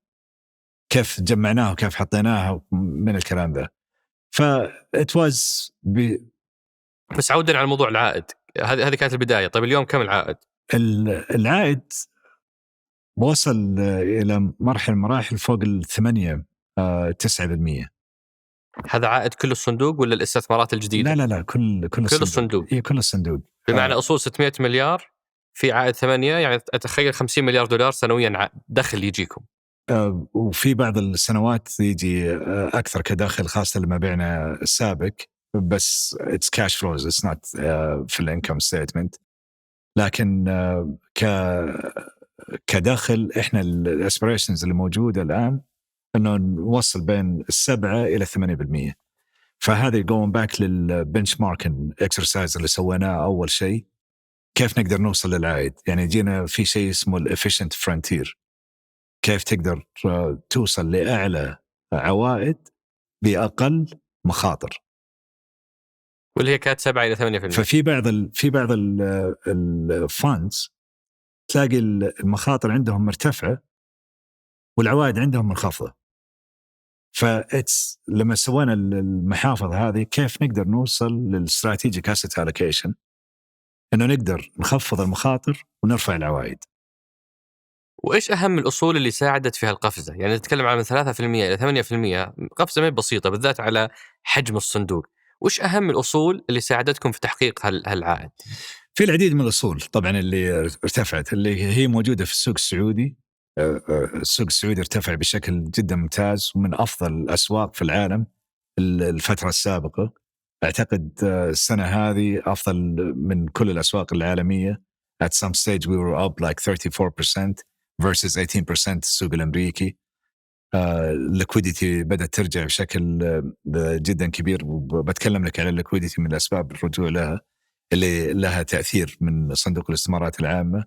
كيف جمعناها وكيف حطيناها من الكلام ذا. بس عودا على موضوع العائد، هذه كانت البداية. طيب اليوم كم العائد؟ العائد وصل إلى مراحل فوق 8-9%. هذا عائد كل الصندوق ولا الاستثمارات الجديدة؟ لا كل الصندوق. هي كل الصندوق. بمعنى أصول 600 مليار في عائد 8، يعني أتخيل 50 مليار دولار سنويا دخل يجيكم. وفي بعض السنوات يجي أكثر كدخل، خاصة لما بعنا السابق، بس it's cash flows, it's not في الانكم ستيتمنت. لكن كدخل إحنا الاسبريشنز اللي موجودة الآن إنه نوصل بين 7 إلى 8%. فهذا going back للبنش ماركن اكسرسايز اللي سويناه أول شيء، كيف نقدر نوصل للعائد. يعني جينا في شيء اسمه الافيشنت فرونتير، كيف تقدر توصل لأعلى عوائد بأقل مخاطر. واللي هي كانت 7 إلى 8%. ففي بعض الفاندز تلاقي المخاطر عندهم مرتفعة والعوائد عندهم منخفضة. لما سوينا المحافظ هذه كيف نقدر نوصل للستراتيجيك asset allocation إنه نقدر نخفض المخاطر ونرفع العوائد. وإيش أهم الأصول اللي ساعدت في هالقفزة؟ يعني نتكلم عن من 3% إلى 8%، قفزة ما هي بسيطة بالذات على حجم الصندوق. وإيش أهم الأصول اللي ساعدتكم في تحقيق هالعائد؟ في العديد من الأصول طبعا اللي ارتفعت، اللي هي موجودة في السوق السعودي. السوق السعودي ارتفع بشكل جدا ممتاز ومن أفضل الأسواق في العالم الفترة السابقة. أعتقد السنة هذه أفضل من كل الأسواق العالمية. At some stage we were up like 34% versus 18% السوق الأمريكي. liquidity بدأت ترجع بشكل جدا كبير، وبتكلم لك على liquidity من الأسباب الرجوع لها اللي لها تأثير من صندوق الاستثمارات العامة.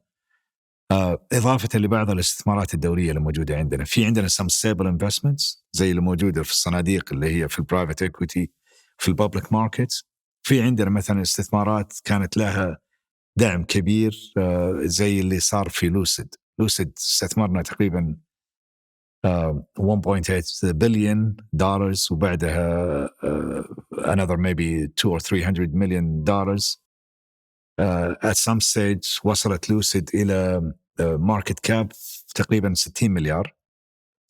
إضافة لبعض الاستثمارات الدولية اللي موجودة عندنا. في عندنا some stable investments زي اللي موجودة في الصناديق اللي هي في البرايفت equity في البابليك ماركتس. في عندنا مثلا استثمارات كانت لها دعم كبير زي اللي صار في لوسيد استثمرنا تقريبا $1.8 billion وبعدها another maybe $200 or $300 million. at some stage وصلت لوسيد إلى ماركت كاب تقريبا 60 مليار.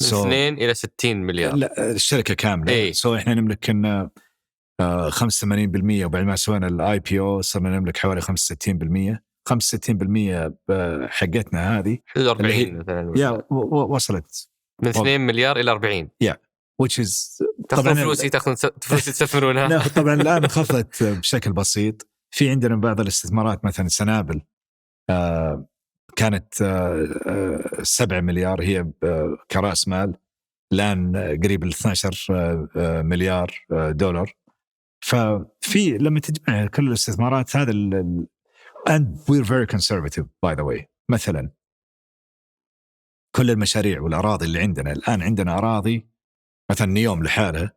2 إلى 60 مليار. لا الشركة كاملة. إحنا نملك كنا 85%، وبعد ما سوينا الاي بي او صرنا نملك حوالي 65%. 65% حقتنا هذه 40 مثلا وصلت من 2 مليار إلى 40. which is طبعا فلوسي تستثمرونها. لا طبعا الآن انخفضت بشكل بسيط. في عندنا بعض الاستثمارات مثلا سنابل كانت 7 مليار هي كرأس مال، الآن قريب ال 12 مليار دولار. ففي لما تجمع كل الاستثمارات هذا and we're very conservative by the way. مثلا كل المشاريع والأراضي اللي عندنا الآن، عندنا أراضي مثلا نيوم لحالها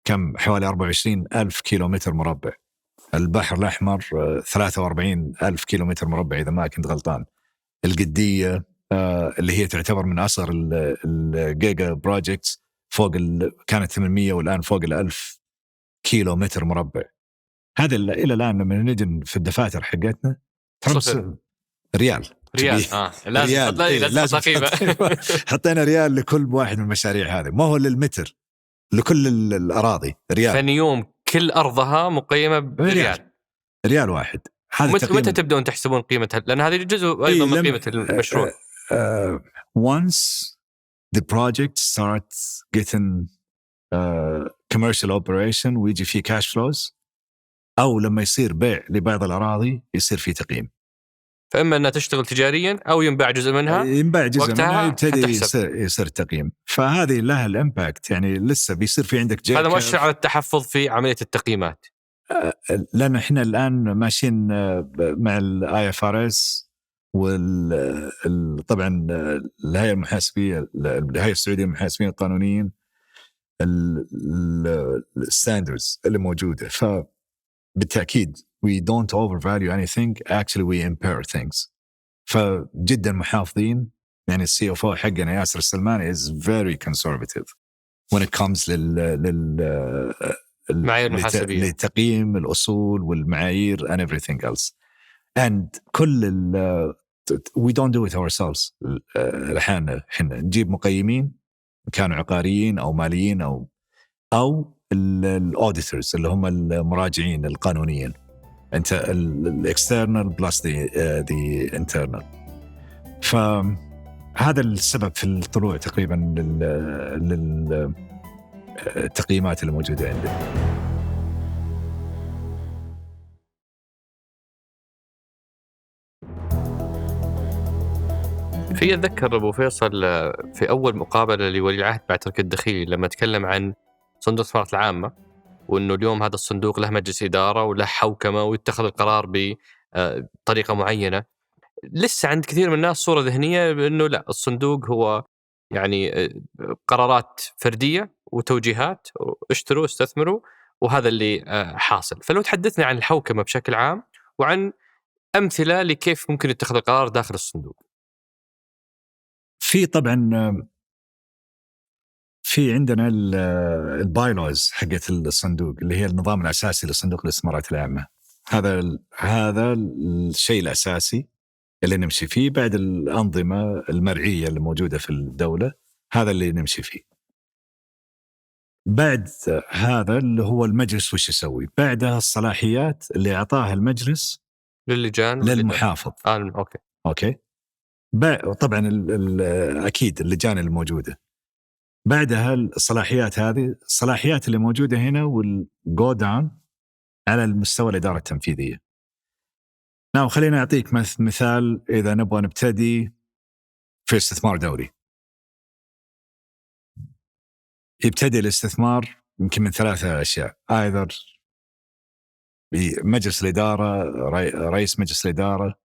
كم حوالي 24,000 كيلومتر مربع. البحر الأحمر 43,000 كيلومتر مربع إذا ما كنت غلطان. القدية اللي هي تعتبر من أصغر الجيجا بروجيكتس فوق كانت 800 والآن فوق 1000 كيلومتر مربع. هذا إلى الآن لما نجي في الدفاتر حقتنا ريال لازم قيمة. حطينا ريال لكل واحد من المشاريع هذه، ما هو للمتر، لكل الأراضي ريال. فنيوم كل أرضها مقيمة ريال واحد. متى تبدأون تحسبون قيمتها؟ لأن هذه جزء أيضا من قيمة المشروع. Once the project starts getting commercial operation ويجي فيه cash flows، أو لما يصير بيع لبعض الأراضي يصير فيه تقييم. فإما أنها تشتغل تجاريا أو ينباع جزء منها، يبتدي يصير تقييم. فهذه لها الامباكت، يعني لسه بيصير في عندك هذا مؤشر على التحفظ في عملية التقييمات. لأن إحنا الآن ماشيين مع IFRS طبعا الهيئة المحاسبية، الهيئة السعودية للمحاسبين القانونيين، الستاندرز اللي موجودة. فبالتأكيد we don't overvalue anything, actually we impair things. فجدا محافظين. يعني السي او حقنا ياسر السلماني is very conservative when it comes المعايير المحاسبية لتقييم الأصول والمعايير and everything else. and كل we don't do it ourselves. الحين احنا نجيب مقيمين كانوا عقاريين أو ماليين أو الأوديتورز اللي هم المراجعين القانونيين. انت الاكسترنال بلس the internal. فهذا السبب في الطلوع تقريبا للتقييمات اللي موجودة عندنا. في أتذكر أبو فيصل في أول مقابلة لولي العهد بعد ترك الدخيلي لما تكلم عن صندوق الاستثمارات العامة، وأنه اليوم هذا الصندوق له مجلس إدارة وله حوكمة ويتخذ القرار بطريقة معينة. لسه عند كثير من الناس صورة ذهنية بأنه لا، الصندوق هو يعني قرارات فردية وتوجيهات، اشتروا استثمروا وهذا اللي حاصل. فلو تحدثنا عن الحوكمة بشكل عام وعن أمثلة لكيف ممكن يتخذ القرار داخل الصندوق. في طبعا في عندنا البايلوز حقت الصندوق اللي هي النظام الأساسي لصندوق الاستثمارات العامة. هذا الشيء الأساسي اللي نمشي فيه بعد الأنظمة المرعية اللي موجودة في الدولة. هذا اللي نمشي فيه. بعد هذا اللي هو المجلس وش يسوي بعدها؟ الصلاحيات اللي أعطاها المجلس للجان للمحافظ. أوكي. طبعا أكيد اللجان الموجودة. بعدها الصلاحيات هذه الصلاحيات اللي موجودة هنا والجو داون على المستوى الإدارة التنفيذية. نعم، خلينا أعطيك مثال. إذا نبغى نبتدي في استثمار دولي، يبتدي الاستثمار يمكن من 3 أشياء. either مجلس الإدارة، رئيس مجلس الإدارة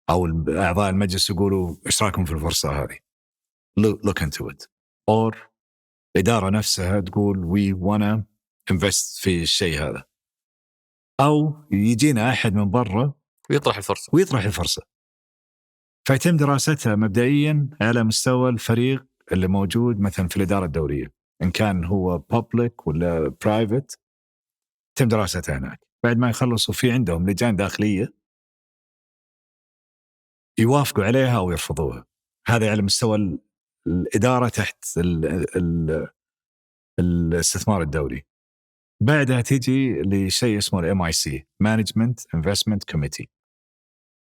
أو أعضاء المجلس يقولوا إيش رأيكم في الفرصة هذه، look into it. or الإدارة نفسها تقول we wanna invest في الشيء هذا. أو يجينا أحد من برا ويطرح الفرصة. فيتم دراستها مبدئيا على مستوى الفريق اللي موجود مثلا في الإدارة الدورية، إن كان هو public ولا private، يتم دراستها هناك. بعد ما يخلصوا في عندهم لجان داخلية يوافقوا عليها أو يرفضوها. هذا على مستوى الإدارة تحت الاستثمار الدولي. بعدها تيجي لشيء اسمه MIC Management Investment Committee.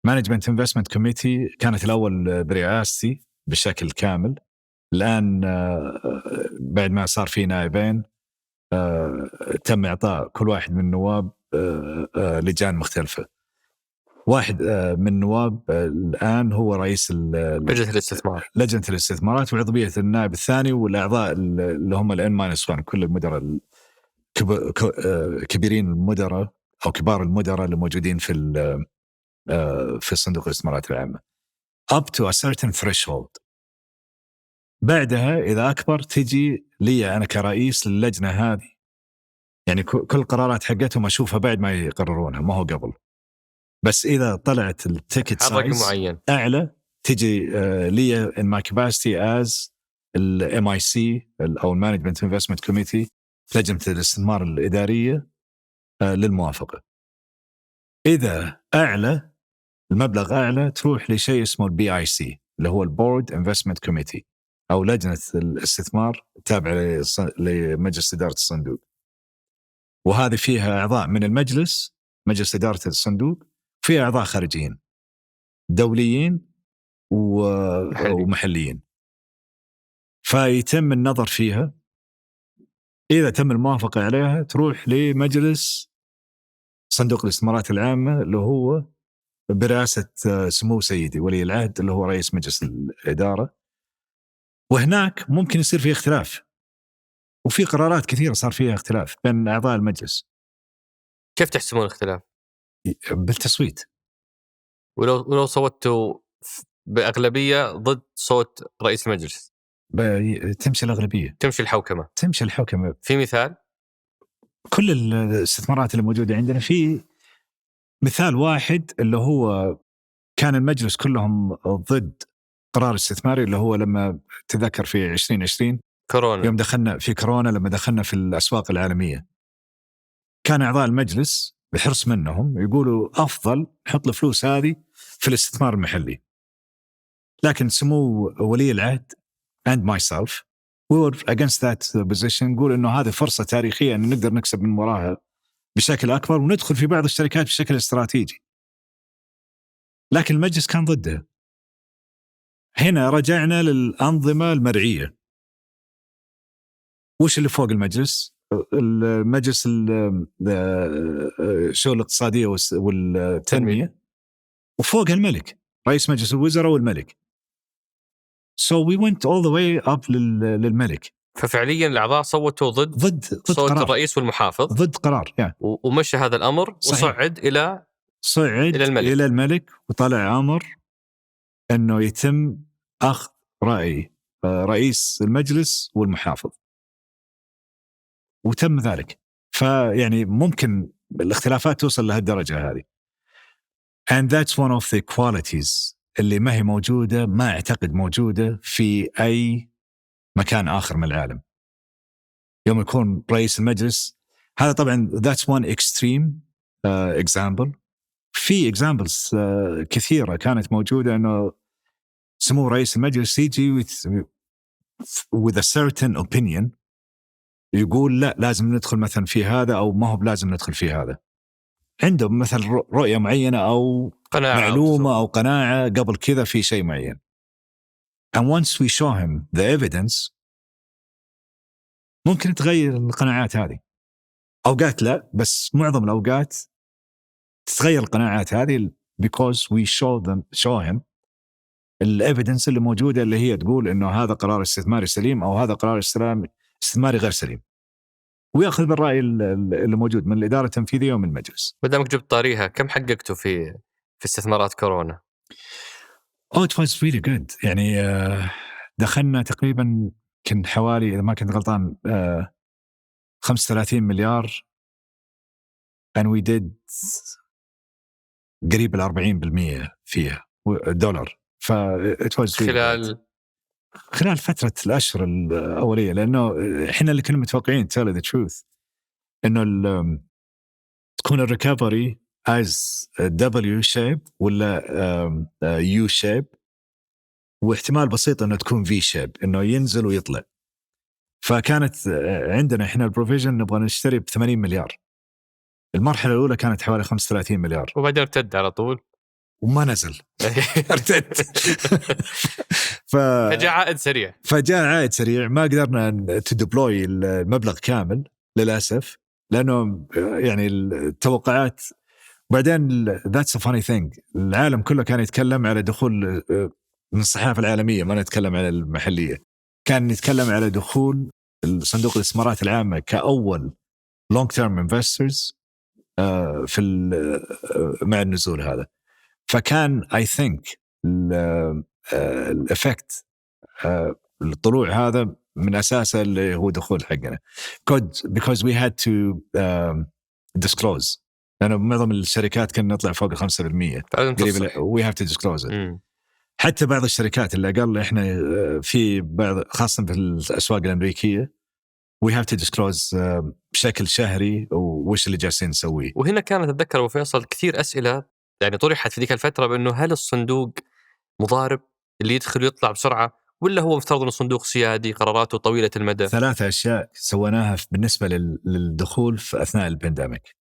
Management Investment Committee كانت الأول برئاستي بشكل كامل. الآن بعد ما صار في نائبين تم إعطاء كل واحد من النواب لجان مختلفة. واحد من النواب الآن هو رئيس لجنة الاستثمارات، وعضوية النائب الثاني والأعضاء اللي هم N-1 كل المدراء كبيرين المدراء أو كبار المدراء اللي موجودين في صندوق الاستثمارات العامة up to a certain threshold. بعدها إذا أكبر تجي لي أنا كرئيس للجنة هذه، يعني كل قرارات حقتهم أشوفها بعد ما يقررونها، ما هو قبل. بس إذا طلعت التيكت سايز أعلى تجي لي in my capacity as MIC أو Management Investment Committee، لجنة الاستثمار الإدارية للموافقة. إذا أعلى المبلغ أعلى تروح لشيء اسمه BIC اللي هو Board Investment Committee أو لجنة الاستثمار التابعة لمجلس إدارة الصندوق. وهذه فيها أعضاء من المجلس، مجلس إدارة الصندوق، فيها أعضاء خارجيين دوليين ومحليين. فيتم النظر فيها. إذا تم الموافقة عليها تروح لمجلس صندوق الاستثمارات العامة اللي هو برئاسة سمو سيدي ولي العهد اللي هو رئيس مجلس الإدارة. وهناك ممكن يصير فيه اختلاف، وفي قرارات كثيرة صار فيها اختلاف بين أعضاء المجلس. كيف تحسمون الاختلاف؟ بالتصويت. ولو صوتوا بأغلبية ضد صوت رئيس المجلس تمشي الأغلبية، تمشي الحوكمة. في مثال؟ كل الاستثمارات اللي موجودة عندنا في مثال واحد اللي هو كان المجلس كلهم ضد قرار استثماري اللي هو لما تذكر في 2020 كورونا، يوم دخلنا في كورونا، لما دخلنا في الأسواق العالمية، كان أعضاء المجلس بحرص منهم يقولوا أفضل نحط الفلوس هذه في الاستثمار المحلي. لكن سمو ولي العهد and myself we were against that position، نقول إنه هذه فرصة تاريخية أن نقدر نكسب من وراها بشكل أكبر وندخل في بعض الشركات بشكل استراتيجي. لكن المجلس كان ضده. هنا رجعنا للأنظمة المرعية. وش اللي فوق المجلس؟ المجلس الشؤون الاقتصادية والتنمية، وفوق الملك رئيس مجلس الوزراء والملك. So we went all the way up للملك. ففعليا الأعضاء صوتوا ضد صوت قرار. الرئيس والمحافظ، ضد قرار يعني. ومشى هذا الأمر وصعد إلى الملك، وطلع أمر أنه يتم أخذ رأي رئيس المجلس والمحافظ، وتم ذلك. فيعني ممكن الاختلافات توصل لهالدرجة هذه. and that's one of the qualities اللي ما هي موجودة، ما أعتقد موجودة في أي مكان آخر من العالم. يوم يكون رئيس المجلس، هذا طبعا that's one extreme example. في examples كثيرة كانت موجودة إنه سمو رئيس المجلس يجي with a certain opinion، يقول لا لازم ندخل مثلا في هذا أو ما هو بلازم ندخل في هذا. عنده مثل رؤية معينة أو قناعة معلومة أو قناعة قبل كذا في شيء معين. and once we show him the evidence ممكن تغير القناعات هذه. أوقات لا، بس معظم الأوقات تتغير القناعات هذه because we show him الإيفيدنس اللي موجودة، اللي هي تقول إنه هذا قرار استثماري سليم أو هذا قرار استثماري غير سليم، ويأخذ بالرأي اللي موجود من الإدارة التنفيذية ومن المجلس. بدأ جبت طاريها، كم حققتوا في استثمارات كورونا؟ it was really good. يعني دخلنا تقريبا كان حوالي إذا ما كنت غلطان 35 مليار and we did قريب 40% فيها دولار. ف it was really خلال فترة الأشهر الأولية، لأنه إحنا اللي كنا متوقعين tell the truth إنه تكون الريكفري as W shape ولا U shape، واحتمال بسيط إنه تكون V shape، إنه ينزل ويطلع. فكانت عندنا إحنا البروفيجن نبغى نشتري ب 80 مليار. المرحلة الأولى كانت حوالي 35 مليار وبعدين ارتد على طول وما نزل. ارتد. فجاء عائد سريع ما قدرنا تدبلوي المبلغ كامل للأسف، لأنه يعني التوقعات. بعدين that's a funny thing، العالم كله كان يتكلم على دخول من الصحافة العالمية، ما نتكلم على المحلية، كان يتكلم على دخول صندوق الاستثمارات العامة كأول long term investors في مع النزول هذا. فكان I think الإفكت الطلوع هذا من أساسه اللي هو دخول حقنا because we had to disclose، لأنه معظم الشركات كنا نطلع فوق 5% we have to disclose it. حتى بعض الشركات اللي أقل إحنا في بعض خاصة في الأسواق الأمريكية we have to disclose بشكل شهري وش اللي جالسين نسويه. وهنا كانت أتذكر أبو فيصل كثير أسئلة يعني طرحت في ذيك الفترة بأنه هل الصندوق مضارب اللي يدخل ويطلع بسرعة، ولا هو مفترض أنه صندوق سيادي قراراته طويلة المدى؟ 3 أشياء سويناها بالنسبة للدخول في أثناء البانديميك.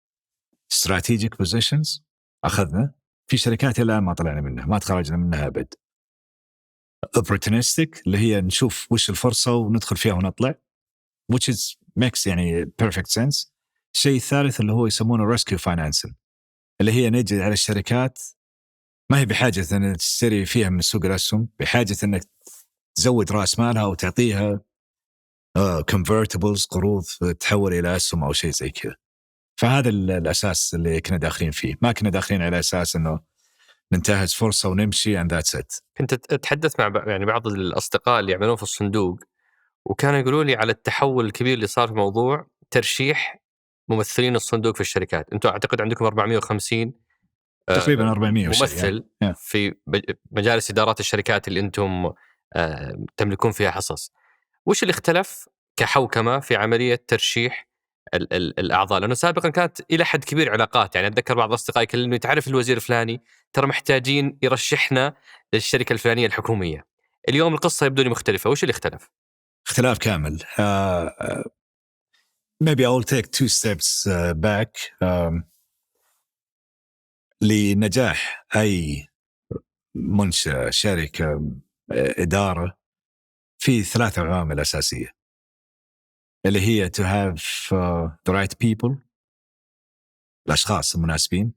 strategic positions أخذنا في شركات الآن ما طلعنا منها، ما تخرجنا منها أبد. opportunistic اللي هي نشوف وش الفرصة وندخل فيها ونطلع which is makes يعني perfect sense. الشيء الثالث اللي هو يسمونه rescue financing، اللي هي نجي على الشركات ما هي بحاجة أن تشتري فيها من سوق الأسهم، بحاجة أنك تزود رأس مالها وتعطيها convertibles قروض تحول إلى أسهم أو شيء زي كذا. فهذا الأساس اللي كنا داخلين فيه، ما كنا داخلين على أساس أنه ننتهز فرصة ونمشي and that's it. كنت أتحدث مع يعني بعض الأصدقاء اللي يعملون في الصندوق، وكانوا يقولوا لي على التحول الكبير اللي صار في موضوع ترشيح ممثلين الصندوق في الشركات. أنتم أعتقد عندكم 450 تقريبا 400 ممثل في مجالس إدارات الشركات اللي أنتم تملكون فيها حصص. وش اللي اختلف كحوكمة في عملية ترشيح الأعضاء؟ لأنه سابقا كانت إلى حد كبير علاقات، يعني أتذكر بعض الأصدقاء يكلمني تعرف الوزير الفلاني ترى محتاجين يرشحنا للشركة الفلانية الحكومية. اليوم القصة يبدو لي مختلفة. وش اللي اختلف؟ اختلاف كامل. maybe I'll take 2 steps back. لنجاح أي منشأة شركة إدارة في 3 عوامل أساسية اللي هي to have the right people، الأشخاص المناسبين،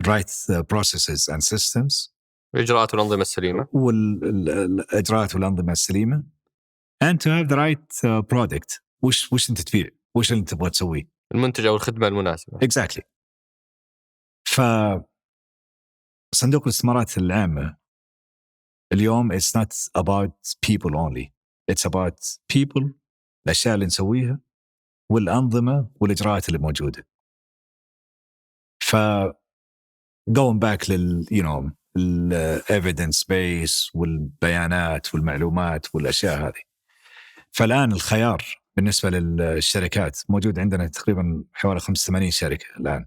right processes and systems، الإجراءات والأنظمة السليمة، والإجراءات والأنظمة السليمة، and to have the right product. وش أنت تبيع، وش اللي أنت تبغى تسويه، المنتج أو الخدمة المناسبة. exactly. صندوق الاستثمارات العامة اليوم it's not about people only، it's about people، الأشياء اللي نسويها والأنظمة والإجراءات اللي موجودة. ف going back ال evidence base والبيانات والمعلومات والأشياء هذه. فالآن الخيار بالنسبة للشركات موجود عندنا تقريبا حوالي 85 شركة الآن.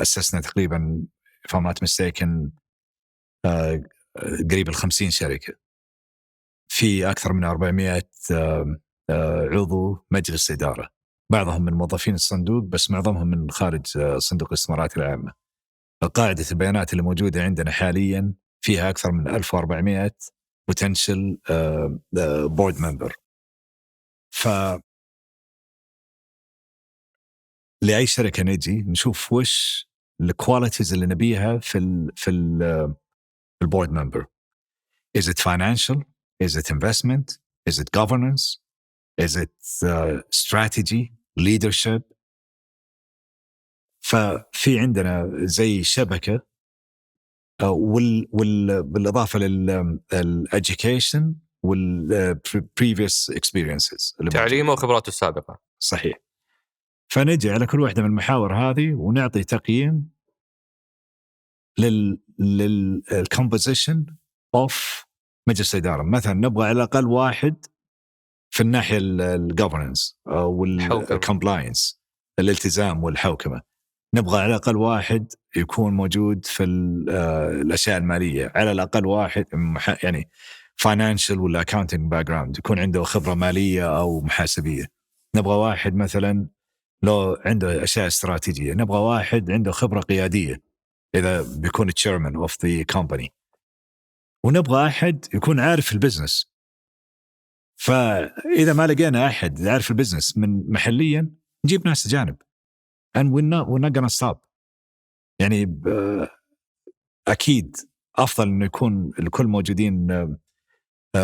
أسسنا تقريبا if I'm not mistaken قريب 50 شركة في أكثر من 400 عضو مجلس إدارة، بعضهم من موظفين الصندوق بس معظمهم من خارج صندوق الاستثمارات العامة. قاعدة البيانات اللي موجودة عندنا حاليا فيها أكثر من 1400 potential board member. لأي شركة نجي نشوف وش الكواليتيز اللي نبيها في البورد ممبر. Is it financial? Is it investment? Is it governance? Is it strategy? Leadership? ففي عندنا زي شبكة بالإضافة للeducation previous experiences تعليمه وخبراته السابقة. صحيح. فنجي على كل واحدة من المحاور هذه ونعطي تقييم للcomposition of مجلس الإدارة. مثلا نبغى على الأقل واحد في الناحية الgovernance والcompliance الالتزام والحوكمة. نبغى على الأقل واحد يكون موجود في الأشياء المالية، على الأقل واحد يعني financial ولا accounting background يكون عنده خبرة مالية أو محاسبية. نبغى واحد مثلا لو عنده أشياء استراتيجية. نبغى واحد عنده خبرة قيادية إذا بيكون chairman of the company. ونبغى أحد يكون عارف البزنس. فإذا ما لقينا أحد عارف البزنس من محليا نجيب ناس جانب and we're not gonna stop. يعني أكيد أفضل إنه يكون الكل موجودين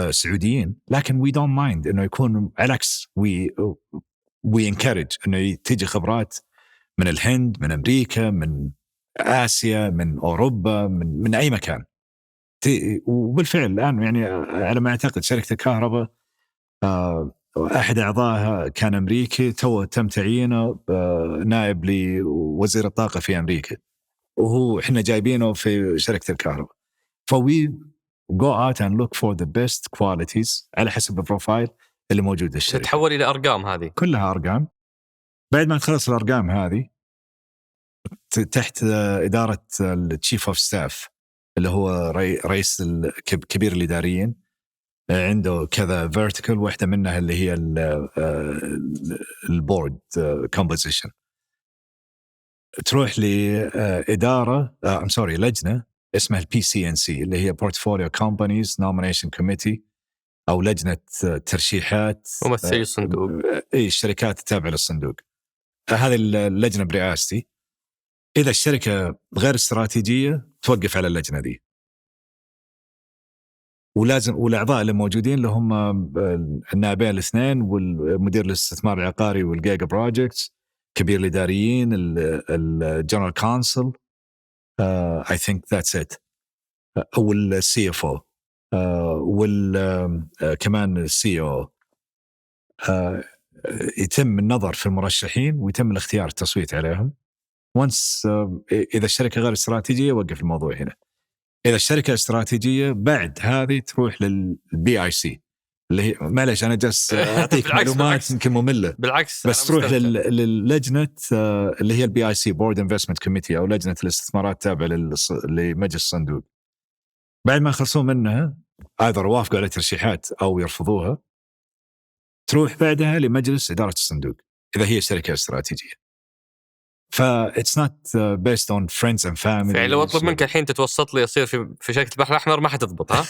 سعوديين، لكن we don't mind إنه يكون على we encourage إنه تيجي خبرات من الهند، من أمريكا، من آسيا، من أوروبا، من أي مكان. وبالفعل الآن يعني على ما أعتقد شركة الكهرباء أحد أعضائها كان أمريكي، تم تعيينه نائب لوزير الطاقة في أمريكا، وهو إحنا جايبينه في شركة الكهرباء. فوي go out and look for the best qualities على حسب البروفايل اللي موجود في الشركة. تتحول إلى أرقام، هذه كلها أرقام. بعد ما تخلص الأرقام هذه تحت إدارة التشيف اوف ستاف اللي هو رئيس كبير الإداريين، عنده كذا vertical، واحدة منها اللي هي البورد composition. تروح لإدارة لجنة اسمها PCNC اللي هي Portfolio Companies Nomination Committee، أو لجنة ترشيحات ممثلي الصندوق، الشركات التابعة للصندوق. هذه اللجنة برئاستي. إذا الشركة غير استراتيجية توقف على اللجنة دي، ولازم والأعضاء اللي موجودين لهم النائبين الاثنين والمدير الاستثمار العقاري والجيجا بروجكتس، كبير الإداريين، الجنرال كونسل، I think that's it، أو CFO، وكمان CEO. يتم النظر في المرشحين ويتم الاختيار التصويت عليهم. إذا الشركة غير استراتيجية وقف الموضوع هنا. إذا الشركة استراتيجية بعد هذه تروح للBIC اللي هي، معلش أنا جالس أعطيك معلومات يمكن مملة، بالعكس بس تروح للجنة اللي هي الBIC Board Investment Committee أو لجنة الاستثمارات تابعة لمجلس الصندوق. بعد ما يخلصون منها either وافقوا على ترشيحات أو يرفضوها، تروح بعدها لمجلس إدارة الصندوق إذا هي شركة استراتيجية. it's not based on friends and family. يعني لو أطلب منك الحين تتوسط لي أصير في شركة البحر الأحمر ما حتضبط، ها؟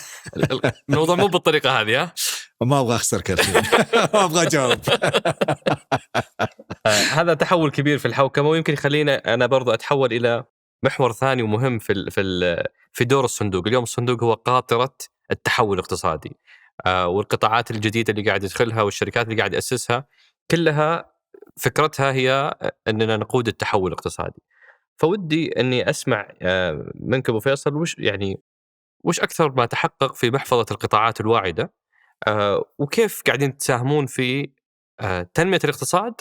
الموضوع مو بالطريقة هذه، ها؟ ما أبغى أخسر كثير. ما أبغى أجاوب. هذا تحول كبير في الحوكمة، ويمكن يخلينا أنا برضو أتحول إلى محور ثاني ومهم في دور الصندوق. اليوم الصندوق هو قاطرة التحول الاقتصادي، والقطاعات الجديدة اللي قاعد يدخلها والشركات اللي قاعد يأسسها كلها فكرتها هي أننا نقود التحول الاقتصادي. فودي أني أسمع منك أبو فيصل وش أكثر ما تحقق في محفظة القطاعات الواعدة، وكيف قاعدين تساهمون في تنمية الاقتصاد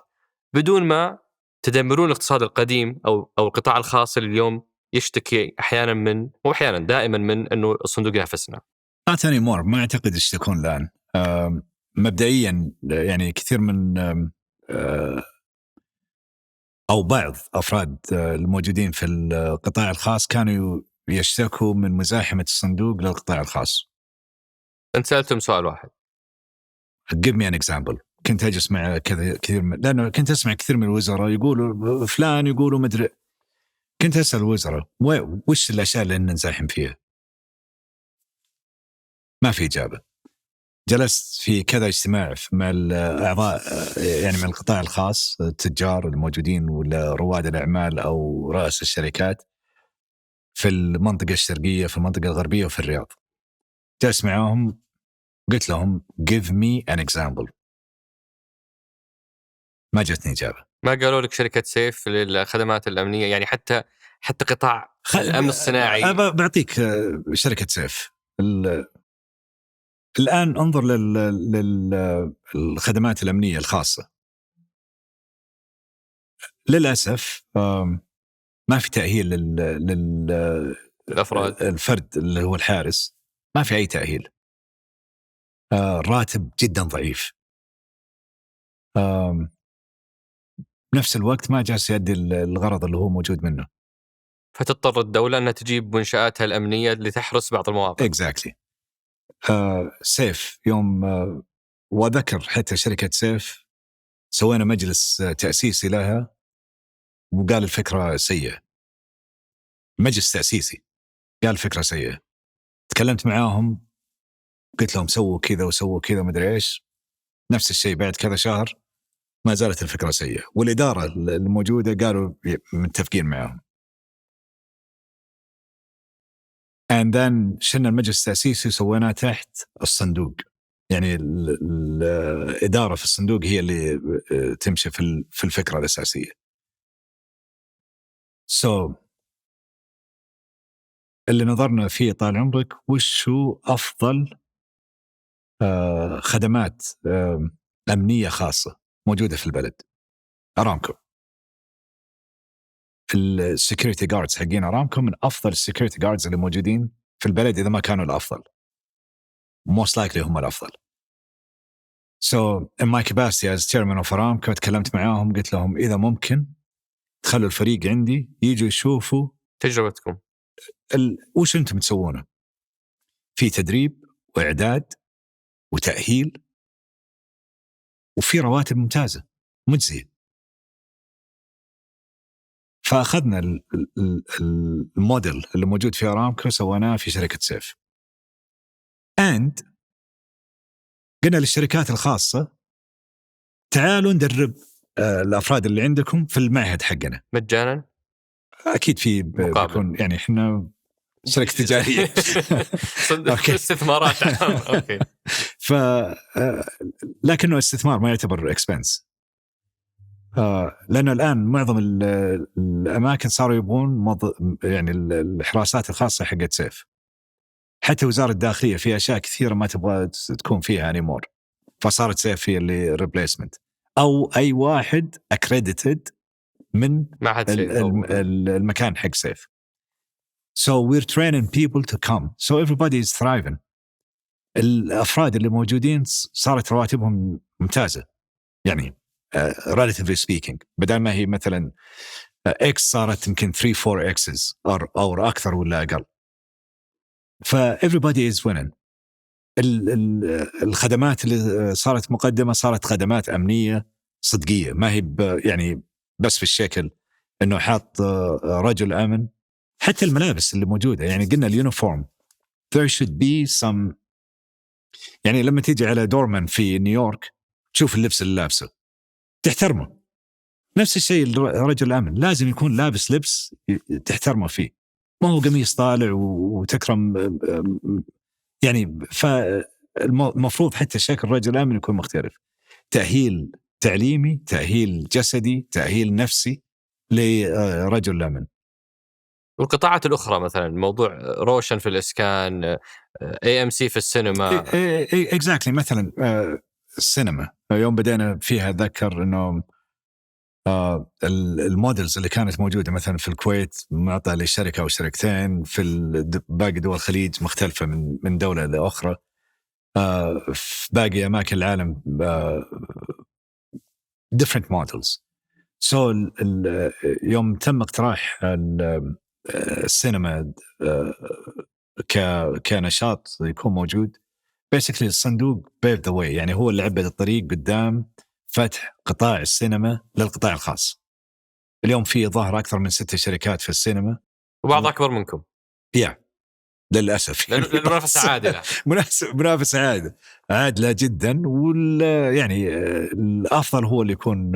بدون ما تدمرون الاقتصاد القديم أو القطاع الخاص اللي اليوم يشتكي أحيانا من، وأحيانا دائما من، أنه الصندوق ينافسنا. not anymore. ما أعتقد يشتكون الآن. مبدئيا يعني كثير من أو بعض أفراد الموجودين في القطاع الخاص كانوا يشتكوا من مزاحمة الصندوق للقطاع الخاص. أنت سألتم سؤال واحد. give me an example. كنت أجلس مع كثير لأنه كنت أسمع كثير من الوزراء يقولوا فلان، يقولوا مدري. كنت أسأل الوزراء وش الأشياء اللي ننزاحم فيها؟ ما في إجابة. جلست في كذا اجتماع مع الأعضاء يعني من القطاع الخاص، التجار الموجودين ولا رواد الأعمال أو رؤساء الشركات في المنطقة الشرقية، في المنطقة الغربية وفي الرياض. جلست معهم قلت لهم give me an example. ما جتني إجابة. ما قالوا لك شركة سيف للخدمات الأمنية؟ يعني حتى قطاع الأمن الصناعي. بعطيك شركة سيف. الآن انظر للخدمات الأمنية الخاصة. للأسف ما في تأهيل الأفراد، الفرد اللي هو الحارس، ما في أي تأهيل. راتب جدا ضعيف. بنفس الوقت ما جالس يؤدي الغرض اللي هو موجود منه. فتضطر الدولة أنها تجيب منشآتها الأمنية لتحرس بعض المواقع. exactly. سيف يوم وذكر حتى شركة سيف سوينا مجلس تأسيسي لها وقال الفكرة سيئة. مجلس تأسيسي قال الفكرة سيئة. تكلمت معاهم قلت لهم سووا كذا وسووا كذا مدري إيش، نفس الشيء بعد كذا شهر ما زالت الفكرة سيئة، والإدارة الموجودة قالوا متفقين معاهم. and then شلنا المجلس التأسيسي وسويناه تحت الصندوق. يعني الإدارة في الصندوق هي اللي تمشي في الفكرة الأساسية. so اللي نظرنا فيه طال عمرك وش هو أفضل خدمات أمنية خاصة موجودة في البلد. أرامكو، السيكوريتي جاردز حقين أرامكو من أفضل السيكوريتي جاردز اللي موجودين في البلد، إذا ما كانوا الأفضل most likely هم الأفضل. so in my capacity as chairman of Aramco تكلمت معاهم قلت لهم إذا ممكن تخلوا الفريق عندي يجوا يشوفوا تجربتكم وش أنتم تسوونه في تدريب وإعداد وتأهيل وفي رواتب ممتازة مجزية. فأخذنا الموديل اللي موجود في أرامكو سويناه في شركة سيف and قلنا للشركات الخاصة تعالوا ندرب الأفراد اللي عندكم في المعهد حقنا مجانا. أكيد في بيكون يعني إحنا شركة تجارية استثمارات. أوكي. لكنه استثمار ما يعتبر إكسبنس. لأنه الآن معظم الأماكن صاروا يبغون يعني الحراسات الخاصة حقت سيف. حتى وزارة الداخلية في أشياء كثيرة ما تبغى تكون فيها anymore، فصارت سيف هي اللي replacement أو أي واحد accredited من المكان حق سيف. So we're training people to come. So everybody is thriving. الأفراد اللي موجودين صارت رواتبهم ممتازة. يعني relatively speaking بدل ما هي مثلا X صارت يمكن 3-4 X's أو أكثر ولا أقل. everybody is winning. الخدمات اللي صارت مقدمة صارت خدمات أمنية صدقية، ما هي يعني بس في الشكل إنه حاط رجل أمن. حتى الملابس اللي موجودة يعني قلنا اليونيفورم there should be some. يعني لما تيجي على دورمان في نيويورك تشوف اللبس اللي لابسه تحترمه. نفس الشيء الرجل الأمن لازم يكون لابس لبس تحترمه فيه، ما هو قميص طالع وتكرم يعني. فالمفروض حتى شكل الرجل الأمن يكون مختلف. تأهيل تعليمي، تأهيل جسدي، تأهيل نفسي لرجل الأمن. والقطاعات الأخرى مثلا موضوع روشن في الإسكان، AMC في السينما. exactly. مثلا السينما يوم بدأنا فيها أتذكر إنه المودلز اللي كانت موجودة مثلا في الكويت معطى لشركة أو شركتين، في باقي دول الخليج مختلفة من دولة لأخرى، في باقي أماكن العالم different models. So يوم تم اقتراح السينما كنشاط يكون موجود، basically الصندوق paved the way، يعني هو اللي عبد الطريق قدام فتح قطاع السينما للقطاع الخاص. اليوم في ظهر أكثر من 6 شركات في السينما، وبعض أكبر منكم. للأسف المنافسة عادلة. منافسة عادلة جدا، يعني الأفضل هو اللي يكون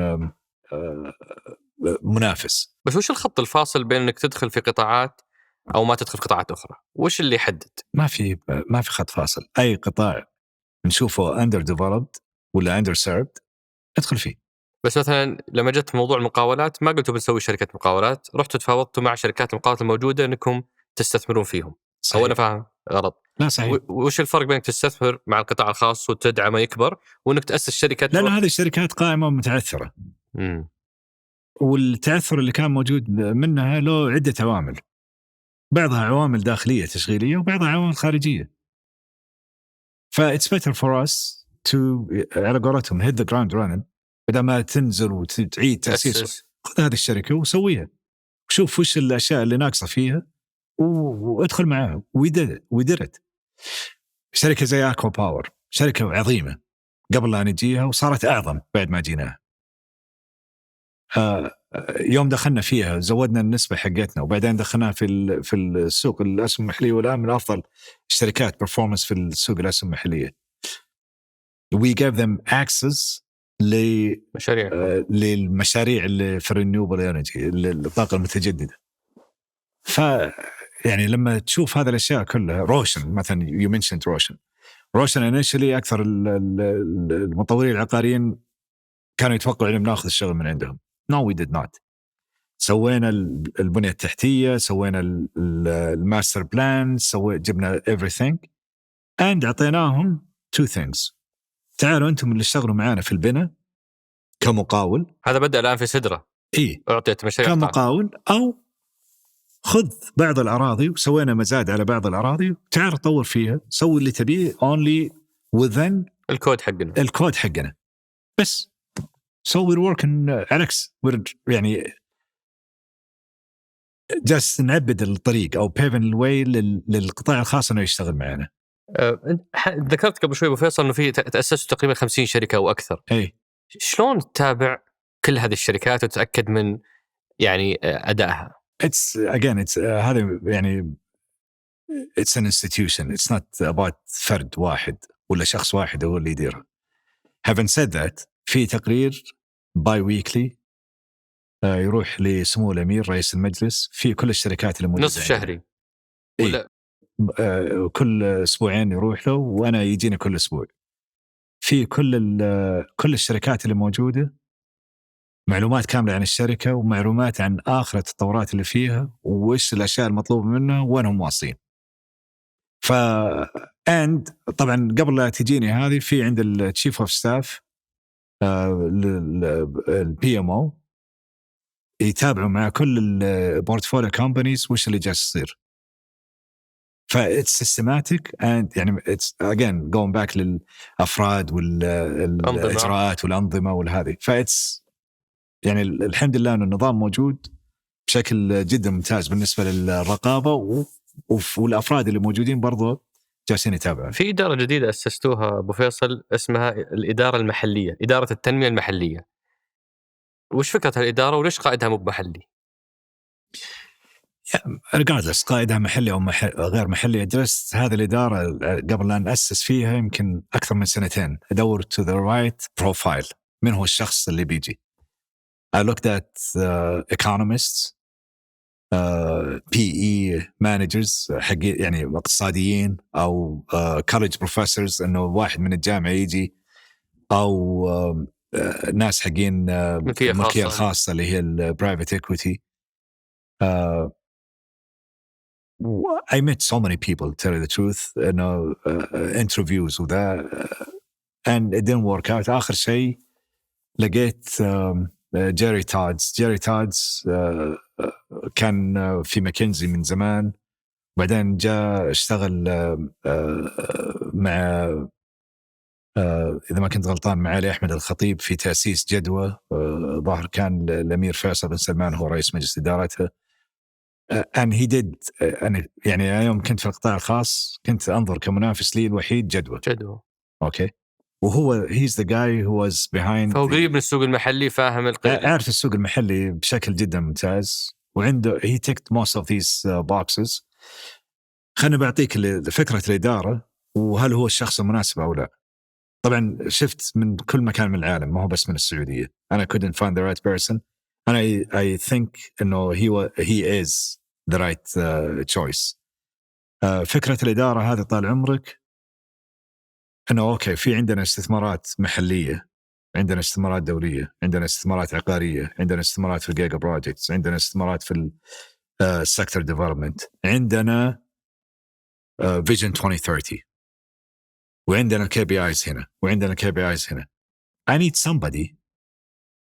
منافس. بس وش الخط الفاصل بين انك تدخل في قطاعات او ما تدخل في قطاعات اخرى؟ وش اللي يحدد؟ ما في خط فاصل. اي قطاع نشوفه under developed ولا under served ادخل فيه. بس مثلا لما جت موضوع المقاولات ما قلتوا بنسوي شركة مقاولات، رحتوا تفاوضتوا مع شركات المقاولات الموجودة انكم تستثمرون فيهم. صحيح. او انا فاهم غلط؟ لا صحيح. وش الفرق بينك تستثمر مع القطاع الخاص وتدعمه يكبر وانك تأسس شركة؟ لأن هذه الشركات قائمة ومتعثرة. والتعثر اللي كان موجود منها له عدة عوامل، بعضها عوامل داخلية تشغيلية وبعضها عوامل خارجية. فإتس better for us to على قولتهم hit the ground running، بدل ما تنزل وتعيد تأسيس. خذ هذه الشركة وسويها، شوف وش الأشياء اللي ناقصة فيها وادخل معها. ويدرت شركة زي أكوا باور، شركة عظيمة قبل لا نجيها وصارت أعظم بعد ما جيناها. يوم دخلنا فيها زودنا النسبة حقتنا، وبعدين دخلنا في السوق الأسهم المحلية، والآن من أفضل الشركات performance في السوق الأسهم المحلية. we gave them access للمشاريع اللي في renewable energy، الطاقة المتجددة. يعني لما تشوف هذه الأشياء كلها، روشن مثلا you mentioned روشن initially أكثر المطورين العقاريين كانوا يتوقعوا إننا ناخذ الشغل من عندهم. No we did not. سوينا البنية التحتية، سوينا الماستر بلان، جبنا everything and أعطيناهم 2 things. تعالوا أنتم اللي اشتغلوا معانا في البناء كمقاول. هذا بدأ الآن في سدرة. أعطيت مشاريع كمقاول، أو خذ بعض الأراضي وسوينا مزاد على بعض الأراضي، تعال طور فيها، سوي اللي تبيه only within الكود حقنا بس. So we're working Alex، يعني جالس نعبد الطريق أو paving the way للقطاع الخاص إنه يشتغل معنا. ذكرت قبل شوي أبو فيصل إنه في تأسسوا تقريبا 50 شركة أو أكثر. شلون تتابع كل هذه الشركات وتتأكد من يعني أدائها؟ هذا يعني it's an institution. It's not about فرد واحد ولا شخص واحد هو اللي يديرها. Having said that، في تقرير bi-weekly يروح لسمو الأمير رئيس المجلس في كل الشركات اللي موجودة. نصف شهري ولا كل أسبوعين يروح له، وأنا يجيني كل أسبوع. في كل الشركات اللي موجودة معلومات كاملة عن الشركة، ومعلومات عن آخر التطورات اللي فيها، وإيش الأشياء المطلوبة منها، وينهم واصلين. طبعا قبل لا تجيني هذه، في عند التشيف اوف ستاف البي ام او يتابعوا مع كل البورتفوليو كومبانيز وش اللي جالس يصير. فإتس سيستماتيك and يعني it's again going back للأفراد والإجراءات والأنظمة والهذه. فإتس يعني الحمد لله أن النظام موجود بشكل جدا ممتاز بالنسبة للرقابة، والأفراد اللي موجودين برضو جالسين يتابعون. في إدارة جديدة أسستوها أبو فيصل اسمها الإدارة المحلية، إدارة التنمية المحلية. وش فكرة الإدارة وليش قائدها مو بمحلي؟ regardless قائدها محلي أو غير محلي، درست هذه الإدارة قبل أن أسس فيها يمكن أكثر من 2 سنين، أدور to the right profile، من هو الشخص اللي بيجي. I looked at economists، PE managers يعني اقتصاديين، أو college professors، إنه واحد من الجامعة يجي، أو ناس حقين ملكية خاصة اللي هي private equity. I met so many people, tell you the truth, interviews وذا and it didn't work out. آخر شيء لقيت جيري تادز كان في ماكنزي من زمان، بعدين جاء اشتغل مع إذا ما كنت غلطان مع علي أحمد الخطيب في تأسيس جدوى. ظاهر كان الأمير فيصل بن سلمان هو رئيس مجلس إدارته. and he did يعني يوم كنت في القطاع الخاص كنت أنظر كمنافس لي الوحيد جدوى. أوكي. وهو he's the guy who was behind. فهو قريب من السوق المحلي، فاهم عارف السوق المحلي بشكل جدا ممتاز، وعنده he ticked most of these boxes. خلنا بعطيك فكرة الإدارة وهل هو الشخص المناسب أو لا. طبعا شفت من كل مكان من العالم، ما هو بس من السعودية. أنا couldn't find the right person. أنا I think إنه he is the right choice. فكرة الإدارة هذه طال عمرك إنه أوكي في عندنا استثمارات محلية، عندنا استثمارات دولية، عندنا استثمارات عقارية، عندنا استثمارات في الجيجا بروجكتس، عندنا استثمارات في السكتور ديفلوبمنت، عندنا فيجن 2030، وعندنا KPIs هنا، وعندنا KPIs هنا. I need somebody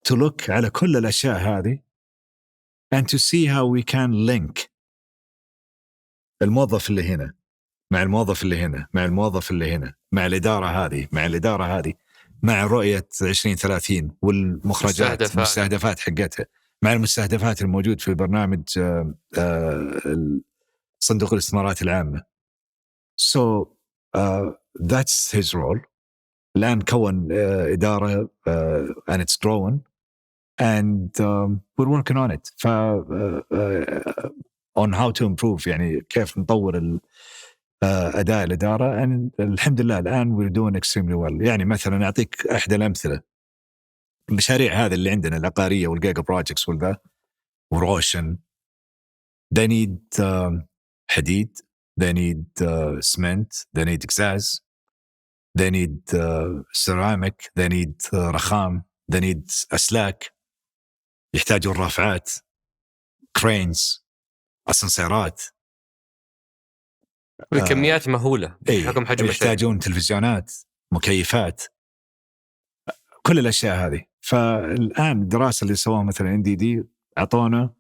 to look على كل الأشياء هذه and to see how we can link الموظف اللي هنا مع الموظف اللي هنا مع الموظف اللي هنا مع الإدارة هذه مع الإدارة هذه مع رؤية 2030 والمخرجات المستهدفات حقتها مع المستهدفات الموجود في برنامج صندوق الاستثمارات العامة. So that's his role. الآن كون إدارة and it's growing and we're working on it. on how to improve يعني كيف نطور أداء الإدارة. and الحمد لله الآن we're doing extremely well. يعني مثلا أعطيك أحد الأمثلة، المشاريع هذه اللي عندنا العقارية والجيجا بروجكتس والذا وروشن، they need حديد، they need cement, they need إزاز، they need ceramic, they need رخام، they need أسلاك، يحتاجون رافعات، cranes، أسانسيرات، بكميات مهولة بحكم حجم يحتاجون تلفزيونات، مكيفات، كل الأشياء هذه. فالآن الدراسة اللي سواها مثلا NDD أعطونا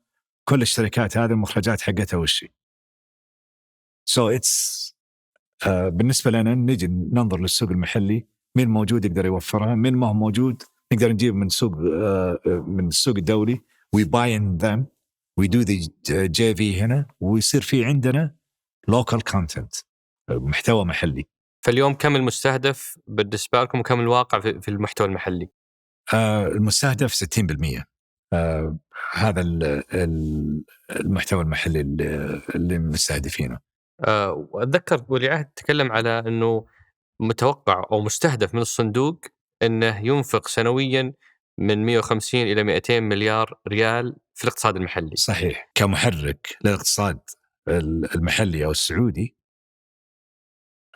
كل الشركات هذه المخرجات حقتها وشي. so it's بالنسبة لنا نجي ننظر للسوق المحلي، مين موجود يقدر يوفرها، مين ما هو موجود نقدر نجيب من السوق الدولي. we buy in them, we do the JV هنا، ويصير في عندنا local content، محتوى محلي. فاليوم كم المستهدف بالنسبة لكم وكم الواقع في المحتوى المحلي؟ المستهدف 60%. هذا المحتوى المحلي اللي مستهدفينه. وأتذكر ولي عهد تكلم على أنه متوقع أو مستهدف من الصندوق أنه ينفق سنويا من 150 إلى 200 مليار ريال في الاقتصاد المحلي. صحيح. كمحرك للاقتصاد المحلي أو السعودي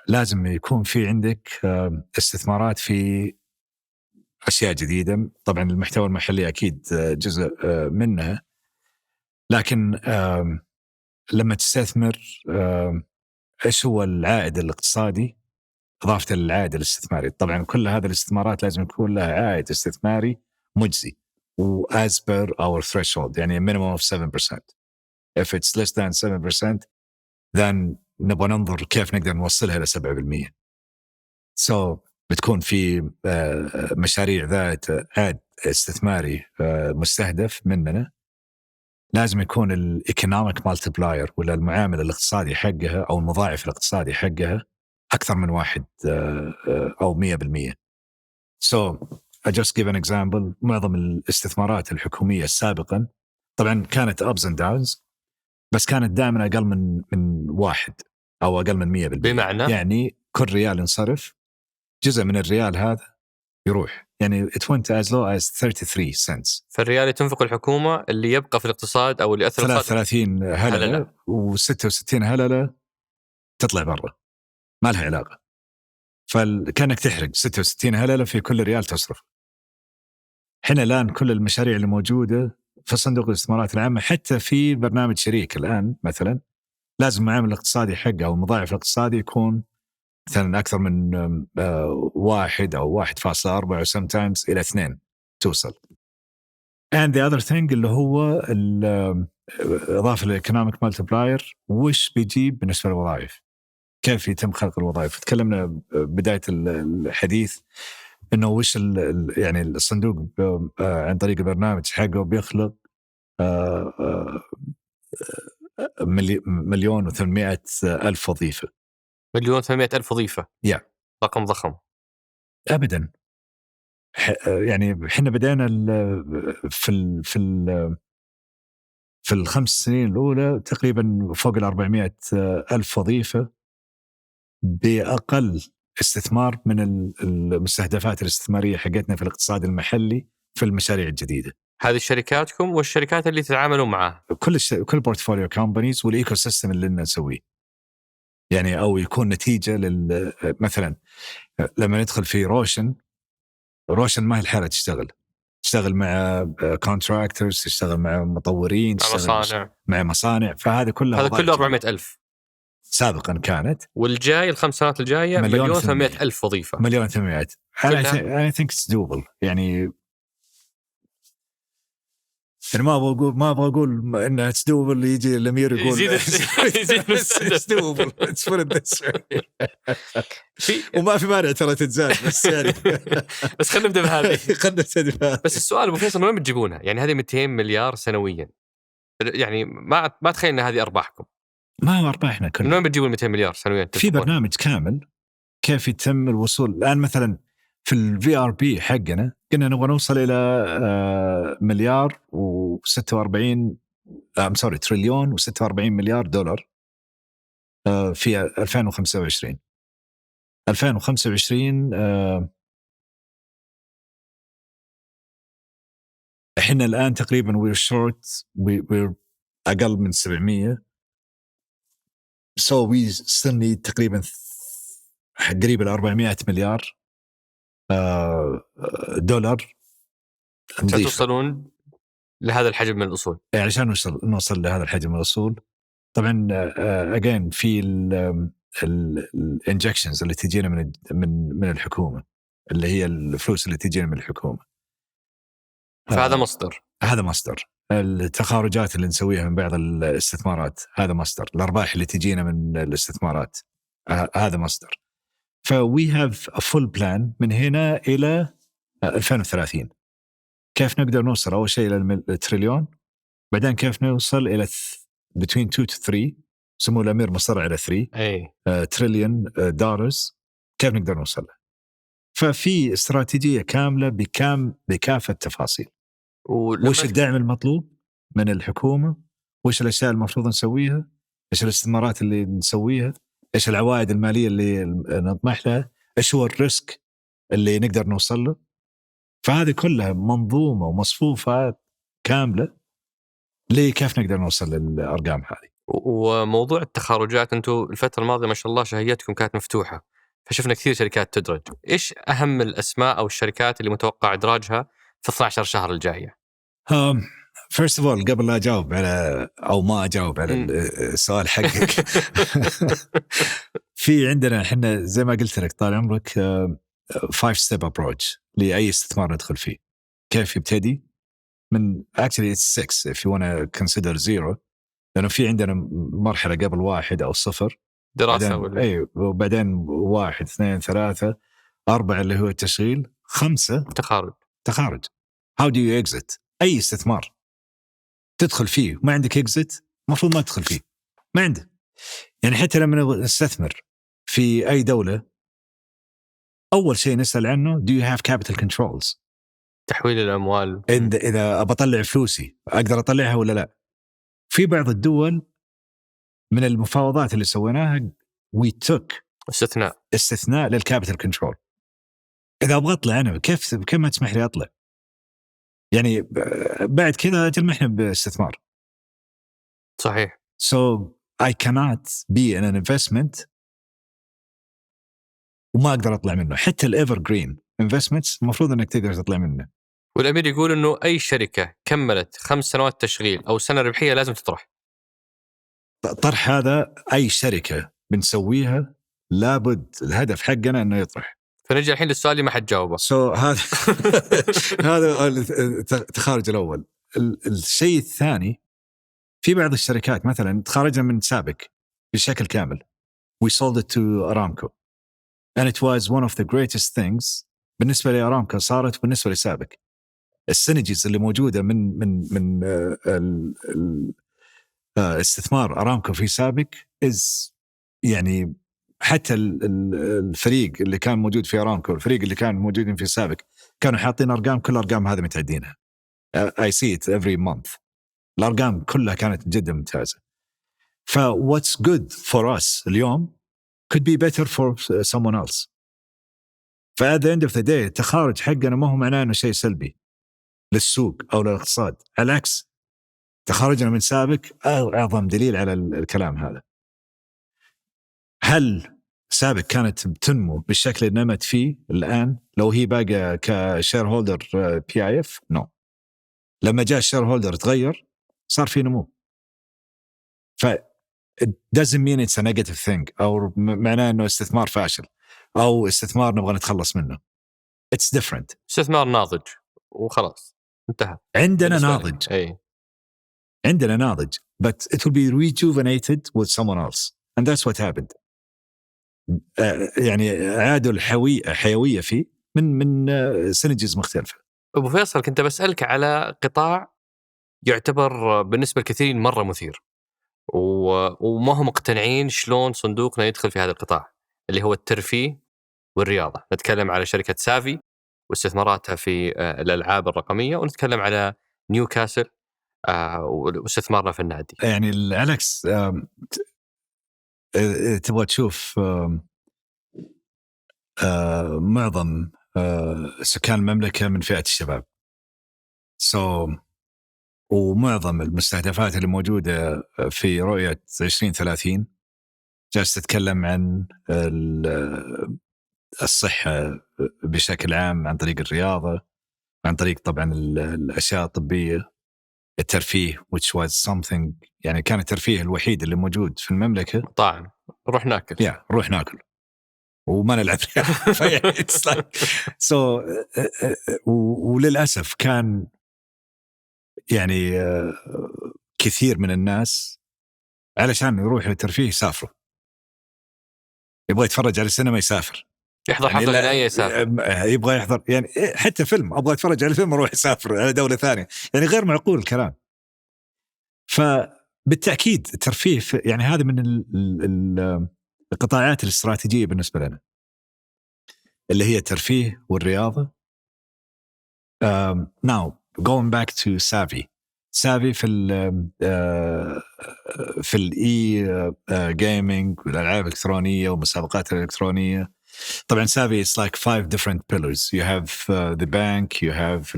لازم يكون في عندك استثمارات في أشياء جديدة. طبعا المحتوى المحلي أكيد جزء منها، لكن لما تستثمر إيش هو العائد الاقتصادي إضافة للعائد الاستثماري. طبعا كل هذه الاستثمارات لازم يكون لها عائد استثماري مجزي و as per our threshold، يعني minimum of 7%. if it's less than 7% then نبغى ننظر كيف نقدر نوصلها ل 7%. so بتكون في مشاريع ذات عائد استثماري مستهدف مننا، لازم يكون الايكونوميك مالتيبلاير ولا المعامل الاقتصادي حقها أو المضاعف الاقتصادي حقها أكثر من 1 أو 100%. so I just give an example. معظم الاستثمارات الحكومية سابقا طبعا كانت ups and downs، بس كانت دائما أقل من 1 أو أقل من 100%. بمعنى يعني كل ريال ينصرف جزء من الريال هذا يروح، يعني it went as low as 33 cents. فالريال تنفق الحكومة اللي يبقى في الاقتصاد أو اللي يأثر 33 هللة و66 هللة تطلع برا، ما لها علاقة. فكانك تحرق 66 هللة في كل ريال تصرف. حين الآن كل المشاريع اللي موجودة في صندوق الاستثمارات العامة، حتى في برنامج شريك الآن مثلا، لازم معامل الاقتصادي حقه أو المضاعف الاقتصادي يكون مثلا أكثر من 1 أو 1.4 أو sometimes إلى 2 توصل. and the other thing اللي هو إضافة الإيكونوميك مالتبلاير، وش بيجيب بالنسبة للوظائف، كيف يتم خلق الوظائف. تكلمنا بداية الحديث إنه وش يعني الصندوق عن طريق البرنامج حقه بيخلق 1,800,000 وظيفة. 1,800,000 وظيفة. Yeah. رقم ضخم. أبدا. يعني إحنا بدأنا في ال5 سنين الأولى تقريبا فوق 400,000 وظيفة بأقل استثمار من المستهدفات الاستثمارية حقتنا في الاقتصاد المحلي في المشاريع الجديدة. هذه شركاتكم والشركات اللي تتعاملوا معها؟ كل بورتفوليو كومبانيز والإيكو سيستم اللي نسويه. يعني أو يكون نتيجة مثلا لما ندخل في روشن ما هي الحالة تشتغل مع كونتراكتورز، تشتغل مع مطورين، تشتغل مع مصانع. فهذا كله 400,000 سابقا كانت، والجاي ال5 سنوات الجاية 1,800,000 وظيفة. 1,800,000. I think it's doable. يعني أنا ما أبغى أقول إنها it's doable يجي الأمير يقول يزيد it's doable. Let's put it this way. وما في مانع ترى تتزاد، بس يعني بس خلينا نبدأ بهذه. بس السؤال أبو فيصل، من وين بتجيبونها؟ يعني هذه 200 مليار سنويا، يعني ما تخيل إن هذه أرباحكم. ما هو أرباحنا كلها. من وين بتجيبون 200 مليار سنويا؟ في برنامج كامل كيف يتم الوصول. الآن مثلا في الVRP حقنا قلنا نبغى نوصل إلى مليار و46 تريليون و46 مليار دولار في 2025. 2025 احنا الآن تقريبا we're short we're أقل من 700. so we still need تقريبا قريب 400 مليار دولار عشان توصلون لهذا الحجم من الأصول. يعني عشان نوصل لهذا الحجم من الأصول. طبعا again في الانجكشنز اللي تجينا من الحكومة، اللي هي الفلوس اللي تجينا من الحكومة. فهذا مصدر. هذا مصدر. التخارجات اللي نسويها من بعض الاستثمارات هذا مصدر. الأرباح اللي تجينا من الاستثمارات هذا مصدر. we have a full plan من هنا إلى 2030. كيف نقدر نوصل أول شيء إلى التريليون، بعدين كيف نوصل إلى between 2 to 3، سمو الأمير مصر على 3 تريليون دولارز. كيف نقدر نوصل له؟ ففي استراتيجية كاملة بكافة التفاصيل. وش الدعم المطلوب من الحكومة، وش الأشياء المفروض نسويها، إيش الاستثمارات اللي نسويها، إيش العوائد المالية اللي نطمح لها، إيش هو الريسك اللي نقدر نوصل له. فهذه كلها منظومة ومصفوفة كاملة لكيف نقدر نوصل للأرقام هذه. وموضوع التخارجات، أنتم الفترة الماضية ما شاء الله شهيتكم كانت مفتوحة، فشفنا كثير شركات تدرج. إيش أهم الأسماء أو الشركات اللي متوقع إدراجها في 12 شهر الجاية؟ first of all قبل لا أجاوب على أو ما أجاوب على السؤال حقك في عندنا إحنا زي ما قلت لك طال عمرك 5 step approach لأي استثمار ندخل فيه. كيف يبتدي؟ من actually it's 6 if you want to consider 0، لأنه في عندنا مرحلة قبل 1 أو 0 دراسة، وبعدين 1 2 3 4 اللي هو التشغيل، 5 تخارج. how do you exit؟ أي استثمار تدخل فيه ما عندك exit مفروض ما تدخل فيه، ما عنده. يعني حتى لما نستثمر في أي دولة أول شيء نسأل عنه do you have capital controls؟ تحويل الأموال. إذا أبطلع فلوسي أقدر أطلعها ولا لا. في بعض الدول من المفاوضات اللي سويناها we took استثناء للكابيتال كنترول. إذا أبغى أطلع أنا كيف ما تسمح لي أطلع؟ يعني بعد كذا تلمحنا باستثمار. صحيح. So I cannot be in an investment وما أقدر أطلع منه. حتى الإيفرغرين investments المفروض أنك تقدر تطلع منه. والأمير يقول إنه أي شركة كملت 5 سنوات تشغيل أو سنة ربحية لازم تطرح. طرح هذا أي شركة بنسويها لابد الهدف حقنا انه يطرح. فنرجع الحين للسؤال اللي ما حد جاوبه. هذا هذا التخارج الاول. الشيء الثاني، في بعض الشركات مثلا تخرجنا من سابك بشكل كامل. We sold it to Aramco and it was one of the greatest things بالنسبة لأرامكو. صارت بالنسبة لسابك السينرجيز اللي موجودة من استثمار أرامكو في سابك يعني حتى الفريق اللي كان موجود في أرامكو والفريق اللي كان موجودين في سابك كانوا حاطين أرقام، كل أرقام هذا متعدينها. I see it every month. الأرقام كلها كانت جدا ممتازة. what's good for us اليوم could be better for someone else. at the end of the day التخارج حقنا ما هو معناه إنه شيء سلبي للسوق أو للاقتصاد، على العكس تخرجنا من سابك أعظم دليل على الكلام هذا. هل سابق كانت بتنمو بالشكل اللي نمت فيه الآن لو هي باقى كشير هولدر PIF؟ no. لما جاء الشير هولدر تغير، صار في نمو. it doesn't mean it's a negative thing أو معناه إنه استثمار فاشل أو استثمار نبغى نتخلص منه. it's different. استثمار ناضج وخلاص انتهى. عندنا ناضج. أي. عندنا ناضج but it will be rejuvenated with someone else and that's what happened. يعني عادوا الحيوية فيه من سينرجيز مختلفة. أبو فيصل، كنت بسألك على قطاع يعتبر بالنسبة لكثيرين مرة مثير وما هم مقتنعين شلون صندوقنا يدخل في هذا القطاع اللي هو الترفيه والرياضة. نتكلم على شركة سافي واستثماراتها في الألعاب الرقمية، ونتكلم على نيوكاسل واستثمارنا في النادي. يعني العكس، تبغى تشوف معظم سكان المملكة من فئة الشباب. ومعظم المستهدفات اللي موجودة في رؤية 2030 جالس تتكلم عن الصحة بشكل عام عن طريق الرياضة، عن طريق طبعا الأشياء الطبية، الترفيه which was something يعني كان الترفيه الوحيد اللي موجود في المملكة. طبعا نروح ناكل نروح ناكل وما نلعب وللأسف كان يعني كثير من الناس علشان يروحوا الترفيه يسافروا، يبغى يتفرج على السينما يسافر، يحضر يعني حفلة غنائية يسافر، يبغى يحضر يعني حتى فيلم أبغى أتفرج على فيلم أروح يسافر على دولة ثانية، يعني غير معقول الكلام. فبالتأكيد الترفيه يعني هذا من القطاعات الاستراتيجية بالنسبة لنا اللي هي الترفيه والرياضة. Now going back to Savvy في الإي جيمينج والألعاب الإلكترونية والمسابقات الإلكترونية. طبعا Savvy is like 5 different pillars. You have the bank, you have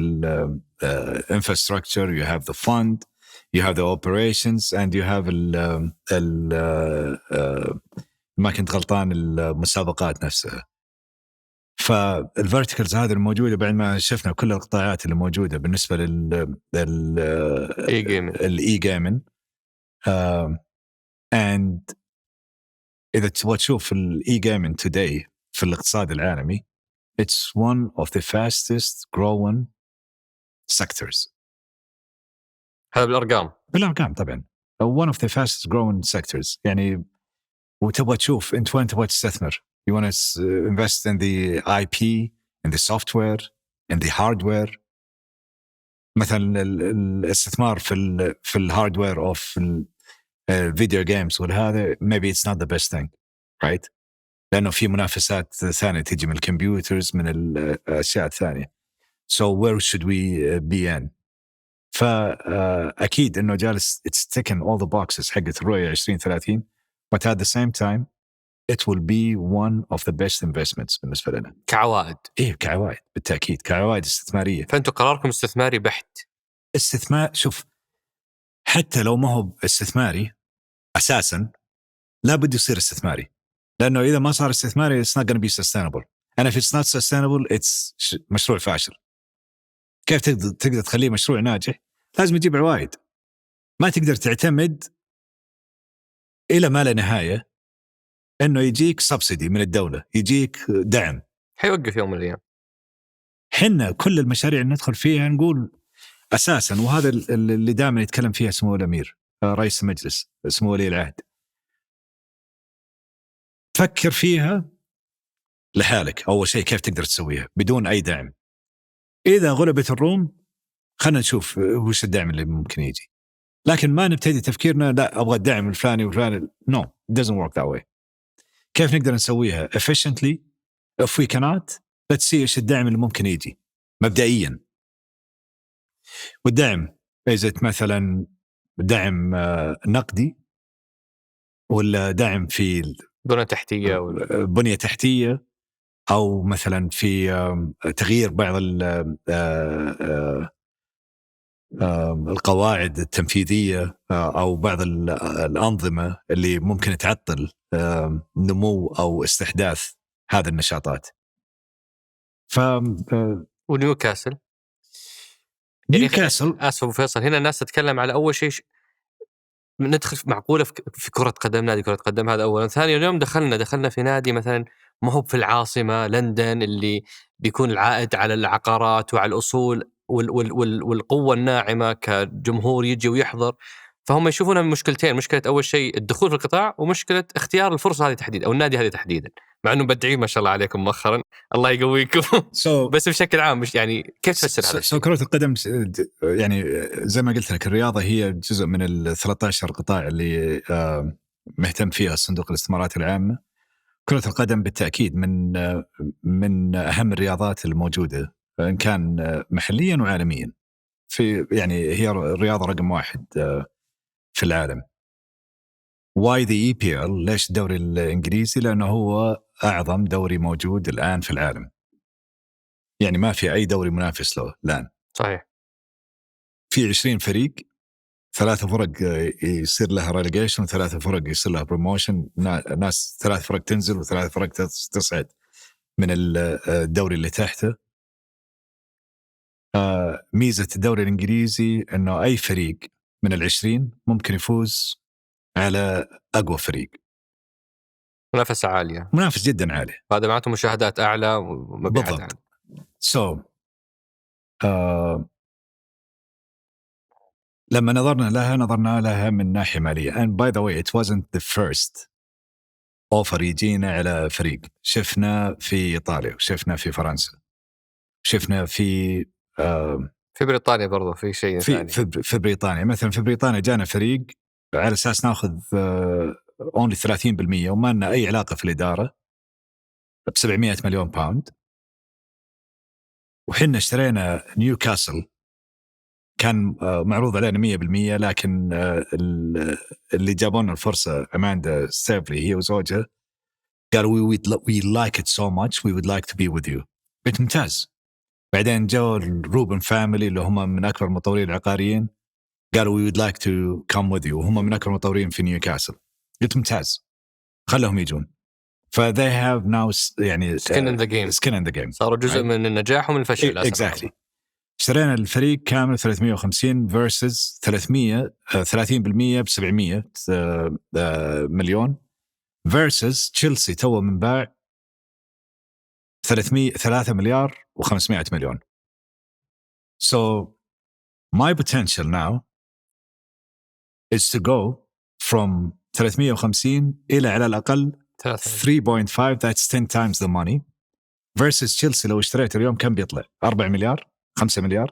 infrastructure, you have the fund, you have the operations, and you have ما كنت غلطان المسابقات نفسها. فالفيرتيكلز هذه الموجودة بعد ما شفنا كل القطاعات اللي موجودة بالنسبة للإي جيمين. and إذا تبغى تشوف الإي جيمين today في الاقتصاد العالمي it's one of the fastest growing sectors. هذا بالأرقام طبعا one of the fastest growing sectors. يعني وتبغى تشوف أنت وين تبغى تستثمر. You want to invest in the IP, in the software, in the hardware. مثلا الاستثمار في الهاردوير أو في الفيديو جيمز والهذا maybe it's not the best thing, right? لأنه في منافسات ثانية تيجي من الكمبيوترز من الأشياء الثانية. So where should we be in? فأكيد إنه جالس it's ticking all the boxes حقت الرؤية 2030, but at the same time it will be one of the best investments بالنسبة لنا كعوائد. كعوائد بالتأكيد، كعوائد استثمارية. فأنتوا قراركم استثماري بحت. استثمار، شوف حتى لو ما هو استثماري أساساً لا بد يصير استثماري، لأنه إذا ما صار استثماري it's not going to be sustainable. and if it's not sustainable it's مشروع فاشل. كيف تقدر تخليه مشروع ناجح؟ لازم يجيب عوائد. ما تقدر تعتمد إلى ما لا نهاية انه يجيك سبسيدي من الدوله، يجيك دعم. حيوقف يوم من الايام. حنا كل المشاريع اللي ندخل فيها نقول اساسا، وهذا اللي دائما يتكلم فيها سمو الامير رئيس المجلس سمو ولي العهد، فكر فيها لحالك اول شيء كيف تقدر تسويها بدون اي دعم. اذا غلبت الروم خلينا نشوف وش الدعم اللي ممكن يجي، لكن ما نبتدي تفكيرنا لا ابغى الدعم الفلاني والفلاني. No, it doesn't work that way. كيف نقدر نسويها efficiently if we cannot let's see ايش الدعم اللي ممكن يجي مبدئيا. والدعم إذا مثلا دعم نقدي ولا دعم في بنية تحتية بنية تحتية، أو مثلا في تغيير بعض القواعد التنفيذية أو بعض الأنظمة اللي ممكن تعطل نمو أو استحداث هذه النشاطات. ونيوكاسل نيوكاسل آسف أبو فيصل، هنا الناس تتكلم على أول شيء ندخل معقولة في كرة قدم، نادي كرة قدم هذا أولا. ثانيا اليوم دخلنا في نادي مثلا ما هو في العاصمة لندن اللي بيكون العائد على العقارات وعلى الأصول والقوة الناعمة كجمهور يجي ويحضر. فهم يشوفونها من مشكلتين، مشكلة أول شيء الدخول في القطاع، ومشكلة اختيار الفرصة هذه تحديدا أو النادي هذه تحديدا، مع أنه بدعين ما شاء الله عليكم مؤخرا، الله يقويكم. بس بشكل عام مش يعني كيف تفسر هذا الشيء؟ كرة القدم يعني زي ما قلت لك الرياضة هي جزء من ال 13 قطاع اللي مهتم فيها صندوق الاستثمارات العامة. كرة القدم بالتأكيد من أهم الرياضات الموجودة إن كان محليا وعالميا، في يعني هي الرياضة رقم 1 في العالم. واي ذا اي بي ال؟ ليش الدوري الإنجليزي؟ لأنه هو أعظم دوري موجود الآن في العالم، يعني ما في أي دوري منافس له الآن. صحيح. في 20 فريق، 3 فرق يصير لها ريليجيشن، 3 فرق يصير لها بروموشن، ناس 3 فرق تنزل و3 فرق تصعد من الدوري اللي تحته. ميزة الدوري الإنجليزي أنه أي فريق من 20 ممكن يفوز على أقوى فريق. منافسة عالية، منافس جدا عالي، هذا معناته مشاهدات أعلى ومبيعات أعلى. لما نظرنا لها من ناحية مالية. and by the way it wasn't the first offer يجينا على فريق. شفنا في إيطاليا، وشفنا في فرنسا، شفنا في بريطانيا برضو في شيء ثاني. في بريطانيا مثلا، في بريطانيا جانا فريق على أساس ناخذ only 30% وما لنا أي علاقة في الإدارة، ب$700 مليون. وحنا اشترينا نيوكاسل كان معروض علينا 100%، لكن اللي جابونا الفرصة أماندا ستيفلي هي وزوجها قالوا we like it so much we would like to be with you. قلت ممتاز. بعدين جو الروبن فاميلي اللي هم من أكبر المطورين العقاريين قالوا we would like to come with you، وهم من أكبر المطورين في نيوكاسل. قلت ممتاز، خلهم يجون. they have now يعني skin in the game، صاروا جزء من النجاح ومن الفشل. exactly. اشترينا الفريق كامل 350 versus 30% ب$700 مليون versus تشيلسي تو من باع 3 مليار و500 مليون. So my potential now is to go from 350 إلى على الأقل 3.5 that's 10 times the money versus تشيلسي لو اشتريته اليوم كم بيطلع 4 مليار 5 مليار،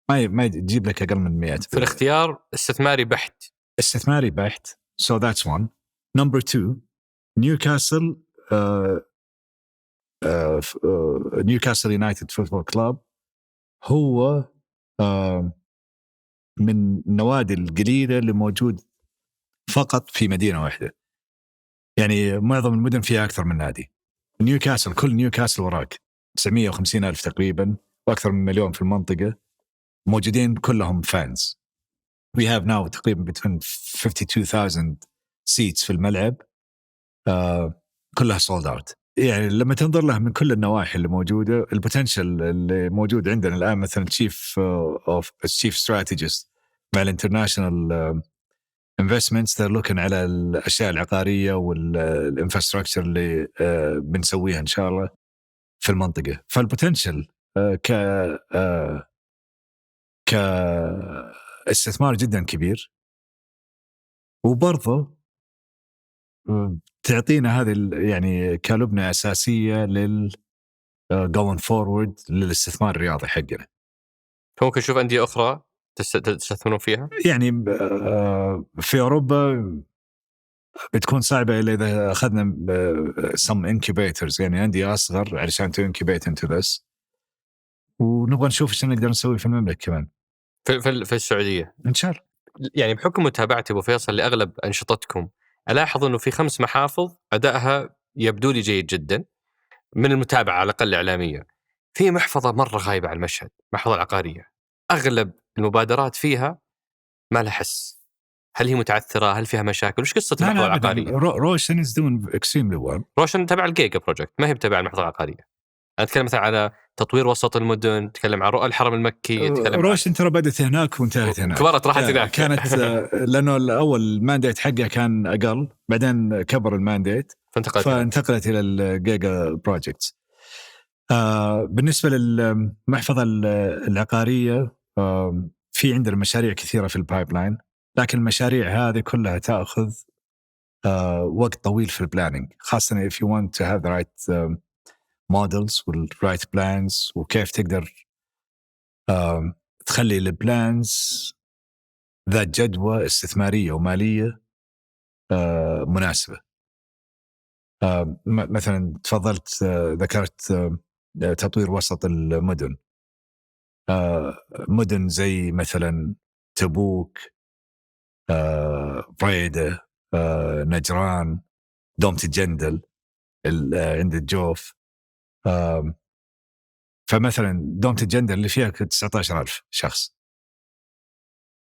ما يجيب لك أقل من 100. في الاختيار استثماري بحت. So that's one. Number 2, Newcastle Newcastle United Football Club هو من النوادي القليلة اللي موجود فقط في مدينة واحدة، يعني معظم المدن فيها أكثر من نادي. نيوكاسل، كل نيوكاسل وراك 950,000 تقريبا، وأكثر من 1,000,000 في المنطقة موجودين كلهم فانز. We have now تقريبا between 52,000 seats في الملعب، كلها sold out. يعني لما تنظر لها من كل النواحي اللي موجودة، البوتنشل اللي موجود عندنا الآن مثلا chief strategist مع الانترناشنال investments they're looking على الأشياء العقارية والinfrastructure اللي بنسويها إن شاء الله في المنطقة. فالبوتنشل كاستثمار جدا كبير، وبرضه تعطينا هذه يعني كلبنة أساسية going forward للاستثمار الرياضي حقنا. ممكن نشوف أندية أخرى تستثمرون فيها؟ يعني في أوروبا بتكون صعبة إذا أخذنا some incubators، يعني أندية أصغر علشان to incubate into this، ونبغى نشوف إيش نقدر نسوي في المملكة كمان في السعودية إن شاء الله. يعني بحكم متابعتي أبو فيصل لأغلب أنشطتكم، ألاحظ أنه في 5 محافظ أدائها يبدو لي جيد جدا من المتابعة على الأقل إعلامية. في محفظة مرة غايبة على المشهد، محفظة العقارية، أغلب المبادرات فيها ما لها حس. هل هي متعثرة؟ هل فيها مشاكل؟ وش قصة المحفظة العقارية؟ روشن is doing extremely well. روشن تبع الجيجا بروجكت، ما هي تبع المحفظة العقارية. أنا أتكلم مثلا على تطوير وسط المدن، أتكلم عن رؤى الحرم المكي، أتكلم روشن ترى بدأت هناك وانتهت هناك، كبرت راحت هناك. كانت لأنه الأول المانديت حقها كان أقل، بعدين كبر المانديت فانتقلت إلى الجيجا بروجكت. بالنسبة للمحفظة العقارية في عندنا مشاريع كثيرة في البايبلاين، لكن المشاريع هذه كلها تأخذ وقت طويل في البلاننج، خاصة if you want to have the right models وال right plans، وكيف تقدر تخلي البلانز ذات جدوى استثمارية ومالية مناسبة. مثلا تفضلت ذكرت تطوير وسط المدن، مدن زي مثلا تبوك، بريدة، نجران، دومة الجندل عند الجوف. فمثلا دومة الجندل اللي فيها 19,000 شخص،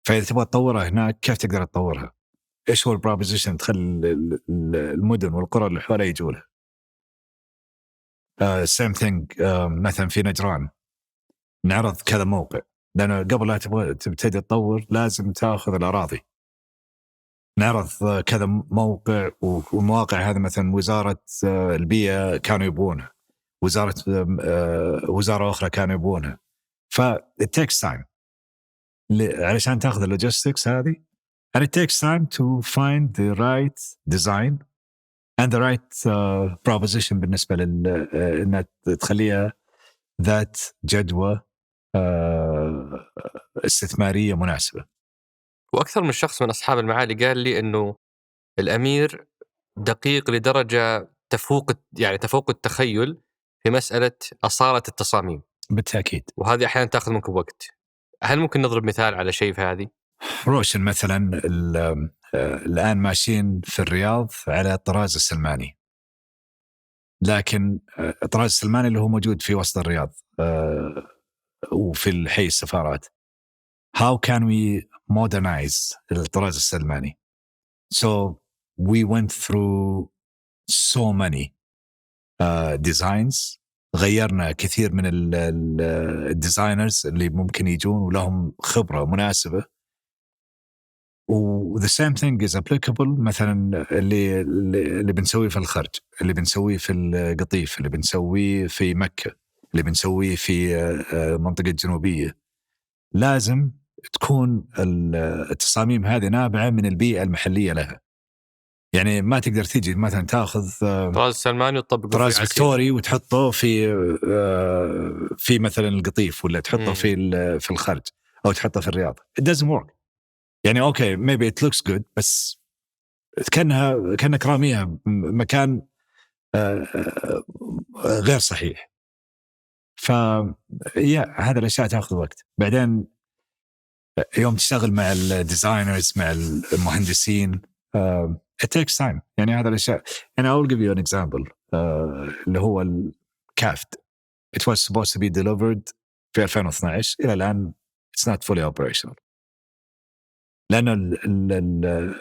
فإذا تبغى تطورها هناك كيف تقدر تطورها؟ إيش هو البروبوزيشن تخلي المدن والقرى اللي حوالي يجوا لها؟ same thing مثلا في نجران نعرض كذا موقع، لأنه قبل لا تبتدي تطور لازم تأخذ الأراضي. نعرض كذا موقع، والمواقع هذا مثلا وزارة البيئة كانوا يبغونها، وزارة أخرى كانوا يبغونها، it takes time علشان تأخذ اللوجيستكس هذه، and it takes time to find the right design and the right proposition بالنسبة إنها تخليها ذات جدوى استثمارية مناسبة. وأكثر من شخص من أصحاب المعالي قال لي أنه الأمير دقيق لدرجة تفوق التخيل في مسألة أصالة التصاميم. بالتأكيد. وهذه أحيانا تأخذ منكم وقت. هل ممكن نضرب مثال على شيء في هذه؟ روشن مثلا الآن ماشيين في الرياض على الطراز السلماني، لكن الطراز السلماني اللي هو موجود في وسط الرياض وفي الحي السفارات. How can we modernize الطراز السلماني؟ So we went through so many designs، غيرنا كثير من الديزاينرز اللي ممكن يجون ولهم خبرة مناسبة، و the same thing is applicable مثلا اللي بنسويه في الخرج، اللي بنسويه في القطيف، اللي بنسويه في مكة، اللي بنسويه في منطقة جنوبية. لازم تكون التصاميم هذه نابعة من البيئة المحلية لها. يعني ما تقدر تيجي مثلا تاخذ طراز سلماني وتطبقه طراز فيكتوري وتحطه في مثلا القطيف، ولا تحطه في الخرج، أو تحطه في الرياض. It doesn't work. يعني أوكي maybe it looks good، بس كأنك راميها مكان غير صحيح. هذا الأشياء تأخذ وقت. بعدين يوم تشتغل مع الديزاينرز، مع المهندسين، it takes time. يعني هذا الأشياء، يعني I will give you an example اللي هو الكافت. It was supposed to be delivered في 2012، إلى الآن it's not fully operational، لأن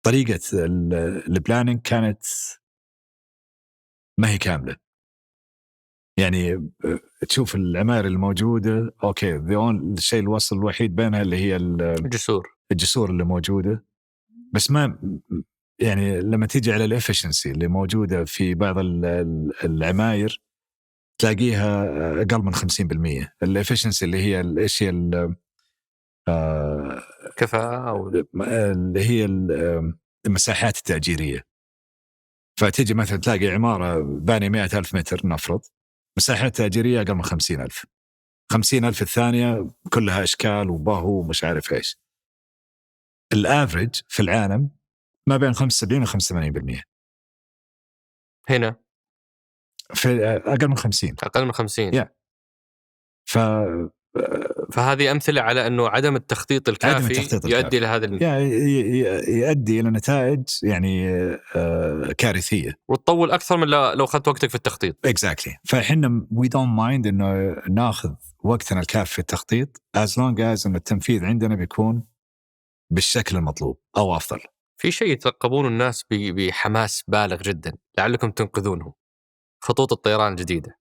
طريقة البلانينج كانت ما هي كاملة. يعني تشوف العمارة الموجودة، أوكي الشيء الوصل الوحيد بينها اللي هي الجسور، الجسور اللي موجودة، بس ما يعني لما تيجي على الافشنسي اللي موجودة في بعض العماير تلاقيها أقل من 50%. الافشنسي اللي هي ايش هي كفاءة أو اللي هي المساحات التأجيرية. فتيجي مثلا تلاقي عمارة بانية 100,000 متر نفرض، مساحات تأجيرية أقل من 50,000. 50,000 الثانية كلها أشكال وباهو ومش عارف إيش. الافريج في العالم ما بين 75 و 85%. هنا في أقل من 50. أقل من 50. yeah. فهذه أمثلة على أنه عدم التخطيط الكافي يؤدي إلى هذا يؤدي إلى نتائج يعني كارثية، وتطول أكثر من لو أخذت وقتك في التخطيط. exactly. فإحنا we don't mind إنه ناخذ وقتنا الكافي في التخطيط as long as إن التنفيذ عندنا بيكون بالشكل المطلوب أو أفضل. في شيء يترقبون الناس بحماس بالغ جدا لعلكم تنقذونهم، خطوط الطيران الجديدة.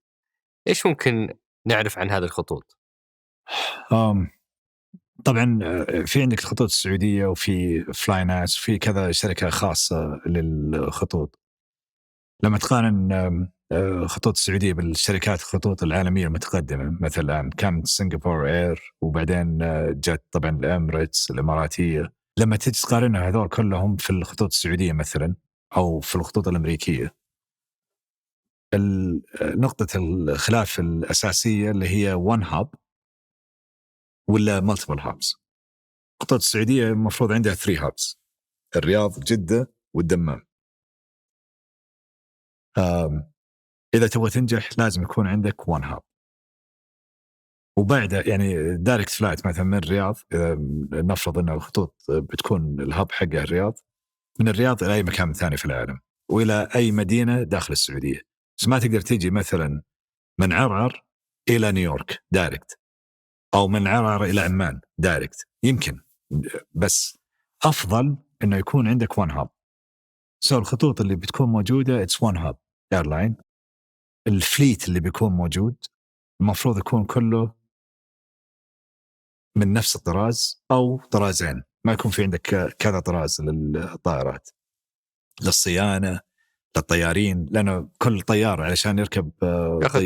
إيش ممكن نعرف عن هذه الخطوط؟ طبعا في عندك الخطوط السعودية وفي فلايناس وفي كذا شركة خاصة للخطوط. لما تقارن خطوط السعودية بالشركات الخطوط العالمية المتقدمة، مثلا كانت سنغافورة اير، وبعدين جت طبعا الاميريتس الاماراتية، لما تجي تقارنها هذول كلهم في الخطوط السعودية مثلا او في الخطوط الامريكية، نقطة الخلاف الأساسية اللي هي one hub ولا multiple hubs. الخطوط السعودية المفروض عندها 3 hubs: الرياض، جدة، والدمام. إذا تبغى تنجح لازم يكون عندك one hub، وبعد يعني دايركت فلايت مثلا من الرياض، نفرض أن الخطوط بتكون الهب حقها الرياض، من الرياض إلى أي مكان ثاني في العالم وإلى أي مدينة داخل السعودية. بس ما تقدر تيجي مثلا من عرعر إلى نيويورك دايركت، أو من عرعر إلى عمان دايركت. يمكن، بس أفضل إنه يكون عندك one hub. الخطوط اللي بتكون موجودة it's one hub airline. الفليت اللي بيكون موجود المفروض يكون كله من نفس الطراز أو طرازين، ما يكون في عندك كذا طراز للطائرات، للصيانة، للطيارين، لأنه كل طيار علشان يركب يأخذ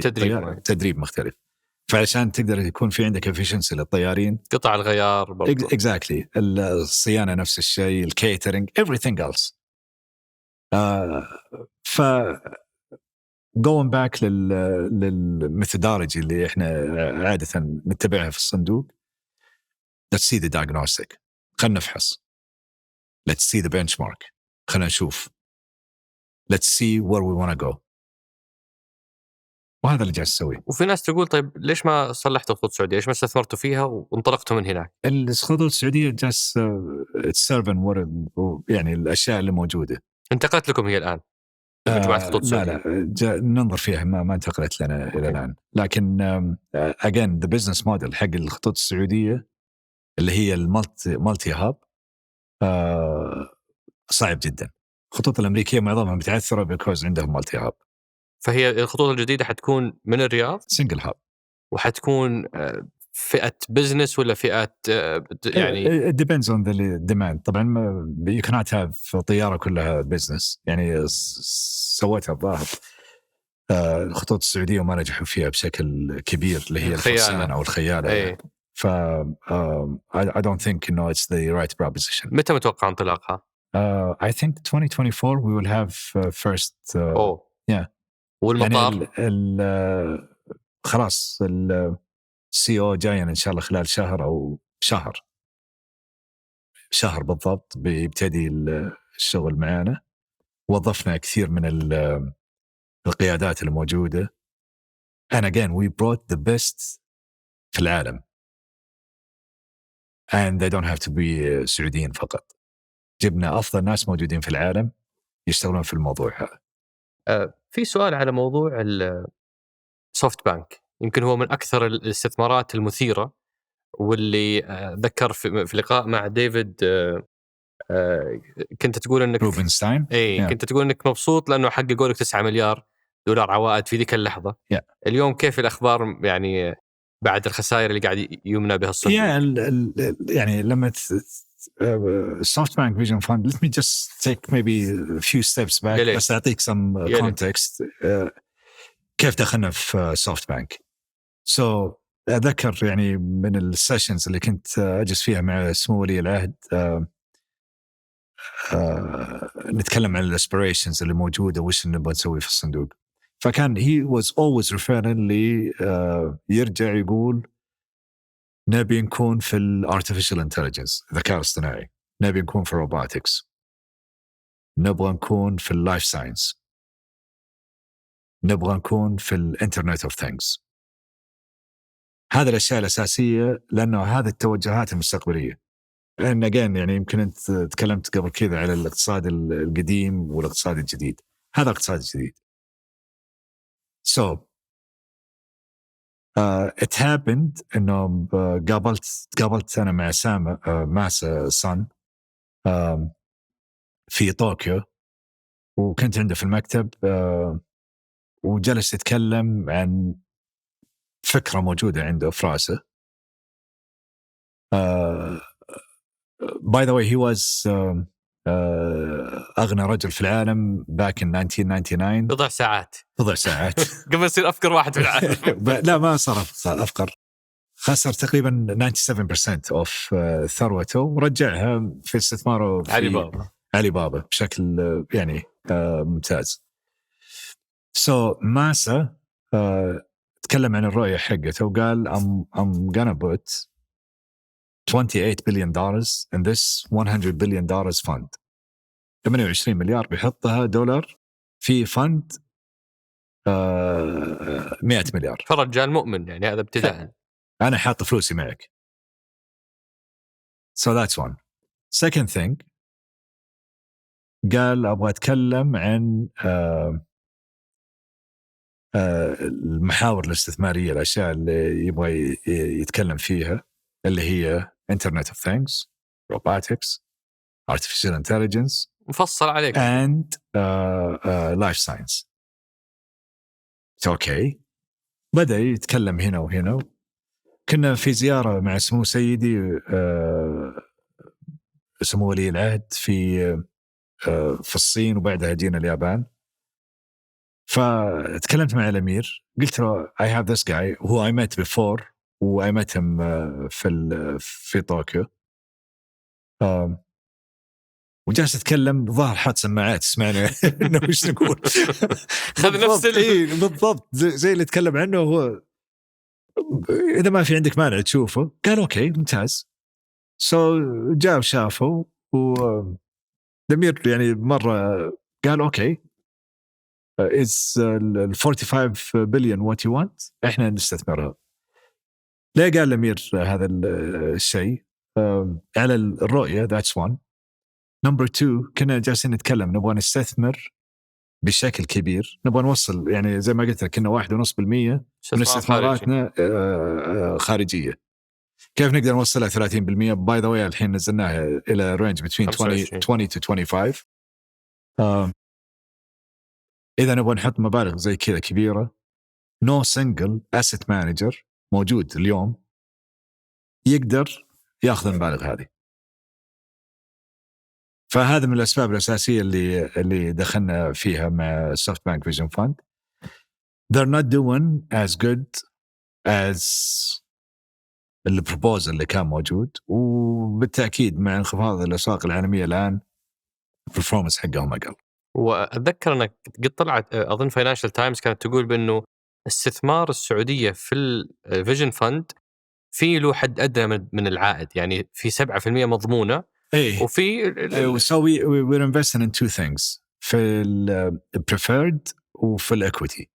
تدريب مختلف. فعشان تقدر يكون في عندك efficiency للطيارين، قطع الغيار برضو. exactly. الصيانة نفس الشيء، الكيترينج، everything else. ف going back للميثودولوجي اللي احنا عادة نتبعها في الصندوق. let's see the diagnostic، خلنا نفحص. let's see the benchmark، خلنا نشوف. let's see where we want to go. وهذا اللي جالس نسويه. وفي ناس تقول طيب ليش ما صلحتوا الخطوط السعودية؟ ليش ما استثمرتوا فيها وانطلقتوا من هناك؟ الخطوط السعودية جالس تسيرفن يعني الأشياء اللي موجودة. انتقلت لكم هي الآن مجموعة خطوط السعودية؟ لا ننظر فيها، ما انتقلت لنا إلى الآن. لكن again the business model حق الخطوط السعودية اللي هي المالتي هاب صعب جدا. الخطوط الأمريكية معظمها متعثرة because عندهم مالتي هاب. فهي الخطوط الجديدة حتكون من الرياض سنجل هاب، وحتكون فئة بزنس ولا فئة يعني it depends on the demand. طبعا you cannot have طيارة كلها business. يعني سويتها الظاهر الخطوط السعودية وما نجحوا فيها بشكل كبير، اللي هي الفرسان أو الخيالة. ف I don't think it's the right proposition. متى متوقع انطلاقها؟ I think 2024 we will have first yeah. والمطار يعني خلاص CEO جاينا إن شاء الله خلال شهر أو شهر بالضبط بيبتدي الشغل معانا. وظفنا كثير من القيادات الموجودة. and again we brought the best في العالم and they don't have to be سعوديين فقط. جبنا أفضل ناس موجودين في العالم يشتغلون في الموضوع هذا. في سؤال على موضوع السوفت بانك، يمكن هو من أكثر الاستثمارات المثيرة، واللي ذكر في لقاء مع ديفيد كنت تقول انك روبنستاين كنت تقول انك مبسوط لانه حققوا لك 9 مليار دولار عوائد في ذيك اللحظة. اليوم كيف الأخبار يعني بعد الخسائر اللي قاعد يمنى بها الصندوق؟ يعني لما SoftBank Vision Fund, let me just take maybe a few steps back بس أعطيك some context. كيف دخلنا في SoftBank. So أذكر يعني من السيشنز اللي كنت أجلس فيها مع سمو ولي العهد نتكلم عن الاسبريشنز اللي موجودة وش نبغى نسوي في الصندوق. فكان he was always referring لي يرجع يقول نبي نكون في الارتفيشال انتليجنس الذكاء الاصطناعي، نبي نكون في الروبوتكس، نبغى نكون في اللايف ساينس، نبغى نكون في الانترنت اوف ثينجز. هذه الاشياء الاساسيه لانه هذه التوجهات المستقبليه. لان again يعني يمكن انت تكلمت قبل كذا على الاقتصاد القديم والاقتصاد الجديد، هذا الاقتصاد الجديد. So it happened إنه قابلت أنا مع سام ماسا صن في طوكيو، وكنت عنده في المكتب وجلس يتكلم عن فكرة موجودة عنده في رأسه. By the way he was أغنى رجل في العالم back in 1999. بضع ساعات قبل يصير أفقر واحد في العالم. لا ما صار أفقر، خسر تقريبا 97% of ثروته ورجعها في استثماره في علي بابا بشكل يعني ممتاز. So ماسا تكلم عن الرؤية حقته وقال I'm gonna put $28 billion in this $100 billion fund. 28 مليار بيحطها دولار في فند 100 مليار. فرجال مؤمن يعني هذا ابتداء. أنا حاط فلوسي معك. So that's one. Second thing قال أبغى أتكلم عن المحاور الاستثمارية، الأشياء اللي يبغى يتكلم فيها اللي هي Internet of Things, Robotics, Artificial Intelligence مفصل عليك and Life Science. أوكي بدأ يتكلم هنا وهنا. كنا في زيارة مع سمو سيدي سمو ولي العهد في الصين، وبعدها جينا اليابان. فتكلمت مع الأمير قلت له I have this guy who I met before و I met him في طوكيو. وجالس أتكلم ظهر حاط سماعات اسمعنا إنه وش نقول. خذ نفس بالضبط زي اللي تكلم عنه هو. إذا ما في عندك مانع تشوفه. قال أوكي ممتاز. جاء وشافه والأمير يعني مرة قال أوكي is 45 billion what you want إحنا نستثمرها. ليه قال الأمير هذا الشيء على الرؤية؟ that's one. number two كنا جالسين نتكلم نبغى نستثمر بشكل كبير، نبغى نوصل يعني زي ما قلت لك كنا 1.5% من استثماراتنا خارجية. كيف نقدر نوصلها 30%؟ by the way الحين نزلناها إلى range between 20 to 25. إذا نبغى نحط مبالغ زي كذا كبيرة no single asset manager موجود اليوم يقدر يأخذ المبالغ هذه. فهذا من الأسباب الأساسية اللي دخلنا فيها مع SoftBank Vision Fund. They're not doing as good as البروبوزل اللي كان موجود، وبالتأكيد مع انخفاض الأسواق العالمية الآن البرفورمانس حقهم أقل. وأتذكر أنك قد طلعت أظن فاينانشال تايمز كانت تقول بأنه استثمار السعودية في الفيجن فند في له حد أدنى من العائد، يعني في 7% مضمونة. إيه. وفي so we're investing in two things في البريفيرد وفي الإكويتي.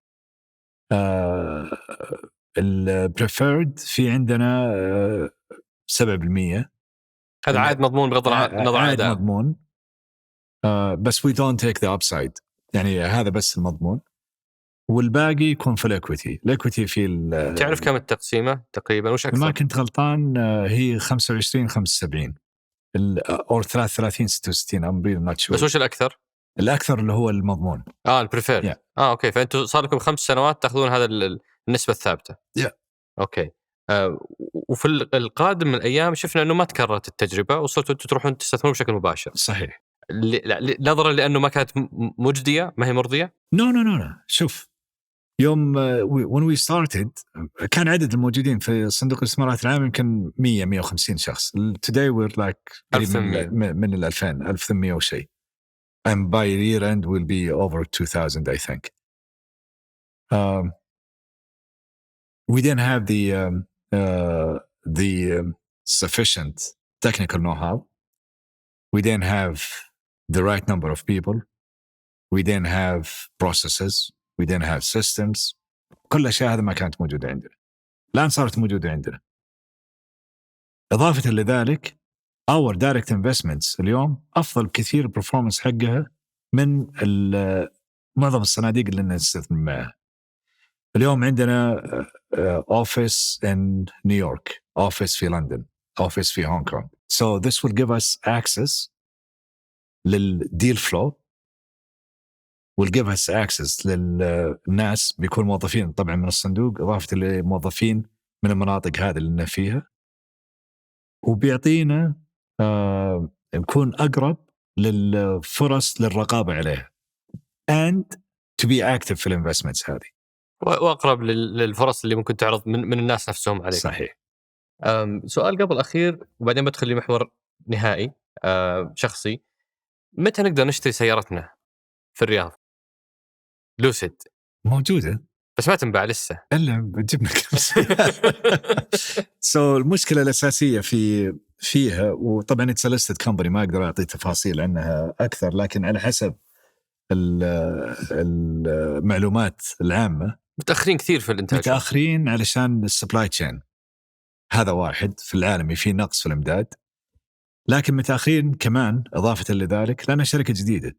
البريفيرد في عندنا 7%. هذا عائد مضمون بغض النظر عن عائد مضمون. بس we don't take the upside، يعني هذا بس المضمون، والباقي يكون في الإكويتي. الإكويتي في تعرف كم التقسيمة تقريبا؟ وش أكثر؟ ما كنت غلطان هي 25-75 أو 33-66 I'm really not sure. بس وش الأكثر؟ الأكثر اللي هو المضمون. البريفيرد. أوكي، فأنتوا صار لكم 5 سنوات تأخذون هذا النسبة الثابتة. Yeah. أوكي. وفي القادم من الأيام شفنا أنه ما تكررت التجربة وصرتوا تروحون تستثمرون بشكل مباشر. صحيح. نظرا لأنه ما كانت مجدية، ما هي مرضية. No. شوف، يوم when we started كان عدد الموجودين في صندوق الاستثمارات العام يمكن 150 شخص. Today we're like 1800 من 1800 وشيء. And by year end will be over 2000 I think. We didn't have the sufficient technical know-how. We didn't have the right number of people. We didn't have processes. We didn't have systems. كل الأشياء هذه ما كانت موجودة عندنا. الآن صارت موجودة عندنا. إضافة لذلك our direct investments اليوم أفضل بكثير performance حقها من معظم الصناديق اللي نستثمر معها. اليوم عندنا office in New York, office في لندن, office في هونغ كونغ. So this will give us access للdeal flow, will give us access للناس بيكون موظفين طبعا من الصندوق إضافة لموظفين من المناطق هذه اللي فيها, وبيعطينا نكون أقرب للفرص للرقابة عليها and to be active في الانفستمنتس هذه, وأقرب للفرص اللي ممكن تعرض من الناس نفسهم عليك. صحيح. سؤال قبل أخير وبعدين بدخل لمحور نهائي شخصي. متى نقدر نشتري سيارتنا في الرياض؟ لوسيد موجودة بس ما تنباع لسه. إلا بجيب لك. المشكلة الأساسية فيها, وطبعا it's a listed company ما أقدر أعطي تفاصيل عنها أكثر, لكن على حسب المعلومات العامة متأخرين كثير في الإنتاج. متأخرين علشان السبلاي تشين, هذا واحد في العالم في نقص في الإمداد, لكن متأخرين كمان إضافة لذلك لأنها شركة جديدة.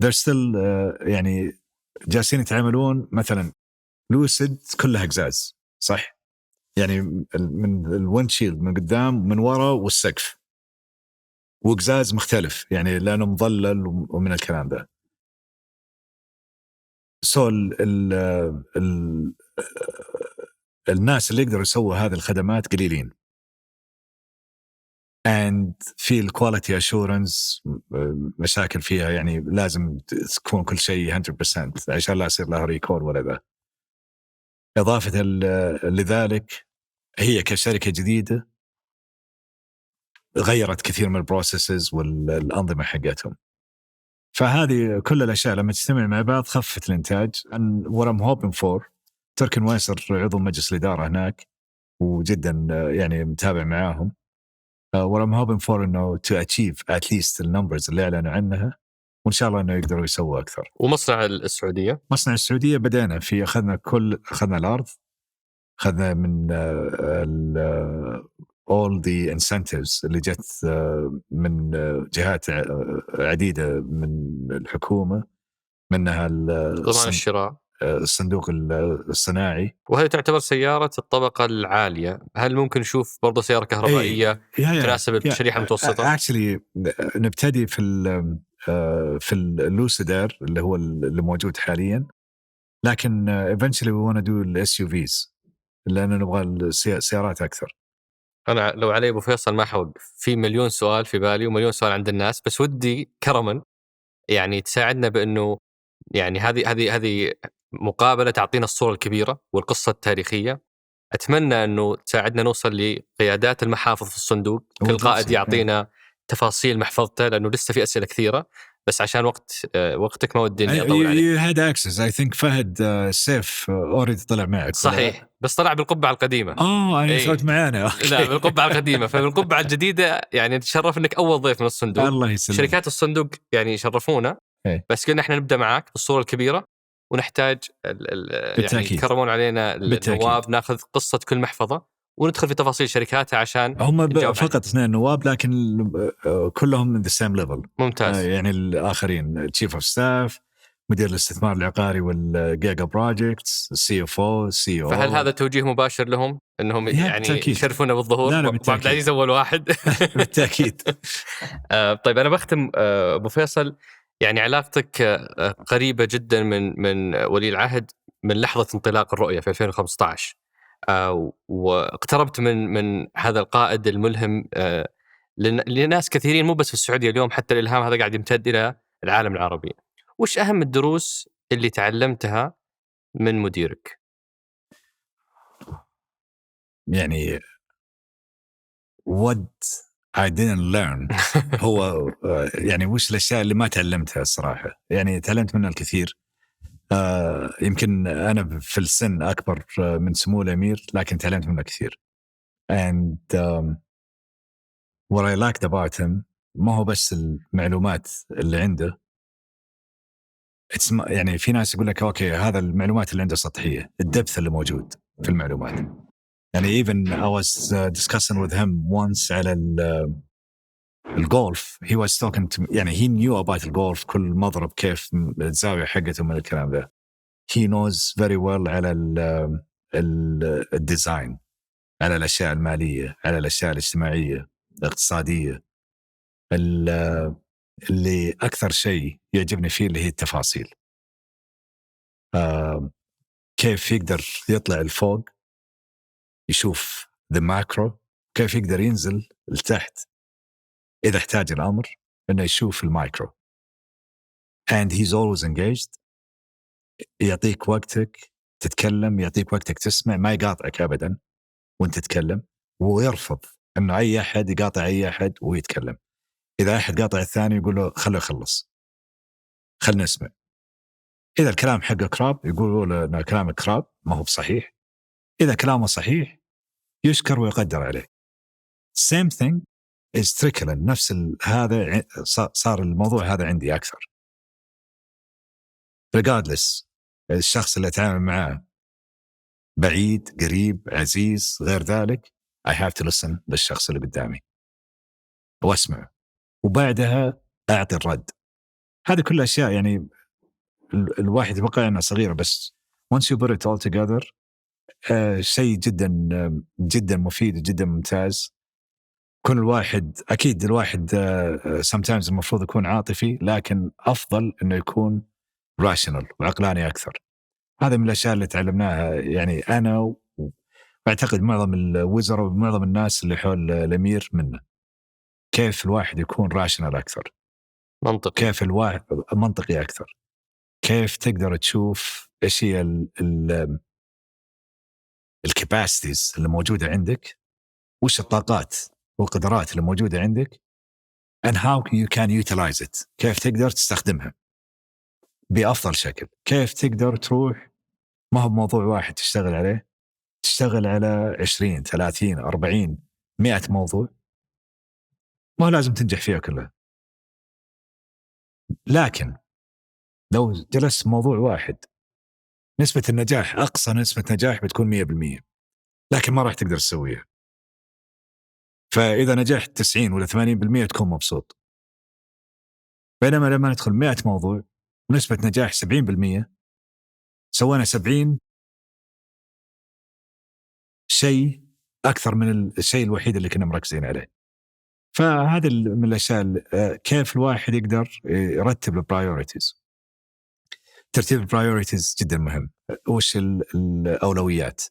they're still يعني جالسين يتعاملون مثلا لوسيد كلها قزاز, صح؟ يعني من الويندشيلد من قدام من وراء والسقف وقزاز مختلف يعني لأنه مظلل ومن الكلام ده. الناس اللي يقدروا يسووا هذه الخدمات قليلين, and في الكواليتي أشورنس مشاكل فيها, يعني لازم تكون كل شيء 100% عشان لا يصير لها ريكول ولا ذا. إضافة لذلك هي كشركة جديدة غيرت كثير من البروسيسز والأنظمة حقتهم, فهذه كل الأشياء لما تجتمع مع بعض خفت الإنتاج. and what I'm hoping for, تركن ويسر عضو مجلس الإدارة هناك وجدا يعني متابع معاهم, what I'm hoping for إنه to achieve at least the numbers اللي أعلنوا عنها, وإن شاء الله إنه يقدروا يسووا أكثر. ومصنع السعودية, مصنع السعودية بدأنا في أخذنا الأرض, أخذنا من all the incentives اللي جت من جهات عديدة من الحكومة, منها ضمان الشراء, الصندوق الصناعي. وهذه تعتبر سيارة الطبقة العالية. هل ممكن نشوف برضه سيارة كهربائية تناسب الشريحة المتوسطة؟ actually نبتدي في اللوسيدر اللي هو اللي موجود حاليا, لكن eventually we want to do the SUVs لأننا نبغى السيارات أكثر. أنا لو علي أبو فيصل ما حوقف, في مليون سؤال في بالي ومليون سؤال عند الناس, بس ودي كرما يعني تساعدنا بأنه يعني هذه مقابلة تعطينا الصورة الكبيرة والقصة التاريخية. أتمنى أنه تساعدنا نوصل لقيادات المحافظ في الصندوق, كل قائد يعطينا تفاصيل محفظته, لأنه لسه في أسئلة كثيرة, بس عشان وقتك ما ودي إني أطول عليك. هذا أكسس I think فهد سيف أوريدي طلع معك. صحيح, بس طلع بالقبعة القديمة. أنا صوت معانا. لا, بالقبعة القديمة. فبالقبعة الجديدة يعني نتشرف إنك أول ضيف من الصندوق. الله يسلمك. شركات الصندوق يعني شرفونا, بس قلنا إحنا نبدأ معاك بالصورة الكبيرة, ونحتاج يعني يكرمون علينا النواب, ناخذ قصة كل محفظة وندخل في تفاصيل شركاتها عشان هم فقط 2 نواب, لكن كلهم من the same level. ممتاز. يعني الآخرين Chief of Staff, مدير الاستثمار العقاري والجيجا بروجكتس, CFO, CEO. فهل هذا توجيه مباشر لهم انهم يعني يشرفونا بالظهور؟ عبد العزيز اول واحد. بالتاكيد. طيب انا بختم ابو فيصل, يعني علاقتك قريبه جدا من ولي العهد من لحظه انطلاق الرؤيه في 2015. واقتربت من هذا القائد الملهم لناس كثيرين، مو بس في السعودية اليوم، حتى الإلهام هذا قاعد يمتد إلى العالم العربي. وش أهم الدروس اللي تعلمتها من مديرك؟ يعني what I didn't learn هو يعني وش الأشياء اللي ما تعلمتها الصراحة. يعني تعلمت منها الكثير. يمكن أنا في السن أكبر من سمو الأمير، لكن تعلمت منه كثير. and what I liked about him ما هو بس المعلومات اللي عنده. يعني في ناس يقول لك أوكي هذا المعلومات اللي عنده سطحية، الدبث اللي موجود في المعلومات. يعني even I was discussing with him once على الجولف. he was talking to me. يعني he knew about الجولف، كل مضرب كيف الزاوية حقته من الكلام ذا. he knows very well على الديزاين، على الأشياء المالية، على الأشياء الاجتماعية الاقتصادية. اللي أكثر شيء يعجبني فيه اللي هي التفاصيل. كيف يقدر يطلع الفوق يشوف the macro، كيف يقدر ينزل لتحت إذا احتاج الأمر إنه يشوف المايكرو. and he's always engaged. يعطيك وقتك تتكلم، يعطيك وقتك تسمع، ما يقاطعك أبدا وانت تتكلم، ويرفض إنه أي أحد يقاطع أي أحد ويتكلم. إذا أحد قاطع الثاني يقول له خله يخلص، خلنا نسمع. إذا الكلام حقه كراب يقولوا له إن كلامك كراب ما هو بصحيح. إذا كلامه صحيح يشكر ويقدر عليه. same thing is trickling. نفس هذا صار الموضوع هذا عندي أكثر. regardless الشخص اللي أتعامل معاه بعيد قريب عزيز غير ذلك، I have to listen للشخص اللي قدامي واسمعه، وبعدها أعطي الرد. هذه كل أشياء يعني الواحد يبقى أنها صغيرة، بس once you put it all together شيء جدا جدا مفيد وجدا ممتاز. كل الواحد أكيد الواحد sometimes المفروض يكون عاطفي، لكن أفضل أنه يكون rational وعقلاني أكثر. هذا من الأشياء اللي تعلمناها يعني أنا وأعتقد معظم الوزراء ومعظم الناس اللي حول الأمير منه. كيف الواحد يكون rational أكثر، منطقي. كيف الواحد منطقي أكثر، كيف تقدر تشوف إيش هي الكاباسيتيز اللي موجودة عندك، وش الطاقات والقدرات اللي موجودة عندك and how you can utilize it. كيف تقدر تستخدمها بأفضل شكل. كيف تقدر تروح، ما هو موضوع واحد تشتغل عليه، تشتغل على 20 30 40 100 موضوع، ما هو لازم تنجح فيها كلها. لكن لو جلست موضوع واحد نسبة النجاح، أقصى نسبة نجاح بتكون 100%، لكن ما راح تقدر تسويها. فإذا نجحت 90 ولا 80% تكون مبسوط. بينما لما ندخل 100 موضوع ونسبة نجاح 70%، سوينا 70 شيء أكثر من الشيء الوحيد اللي كنا مركزين عليه. فهذا من الأشياء كيف الواحد يقدر يرتب البرايوريتيز. ترتيب البرايوريتيز جدا مهم. وش الأولويات،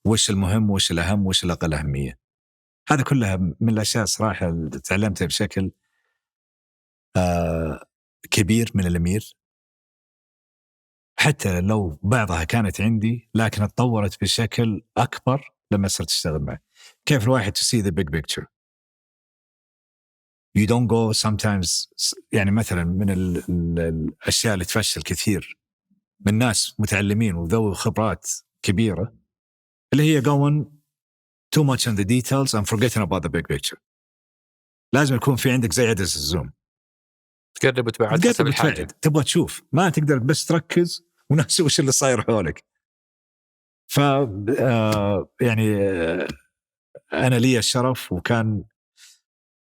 وش المهم، وش الأهم، وش الأقل أهمية. هذا كلها من الأشياء صراحة اللي تعلمتها بشكل كبير من الأمير، حتى لو بعضها كانت عندي لكن اتطورت بشكل أكبر لما صرت أشتغل معه. كيف الواحد to see the big picture. you don't go sometimes. يعني مثلا من الأشياء اللي تفشل كثير من ناس متعلمين وذوي خبرات كبيرة اللي هي going too much on the details and forgetting about the big picture. لازم يكون في عندك زي عدسة الزوم، تقرب وتبعد حسب الحاجة. تبغى تشوف، ما تقدر بس تركز ونفس وش اللي صاير حولك. ف يعني أنا لي الشرف، وكان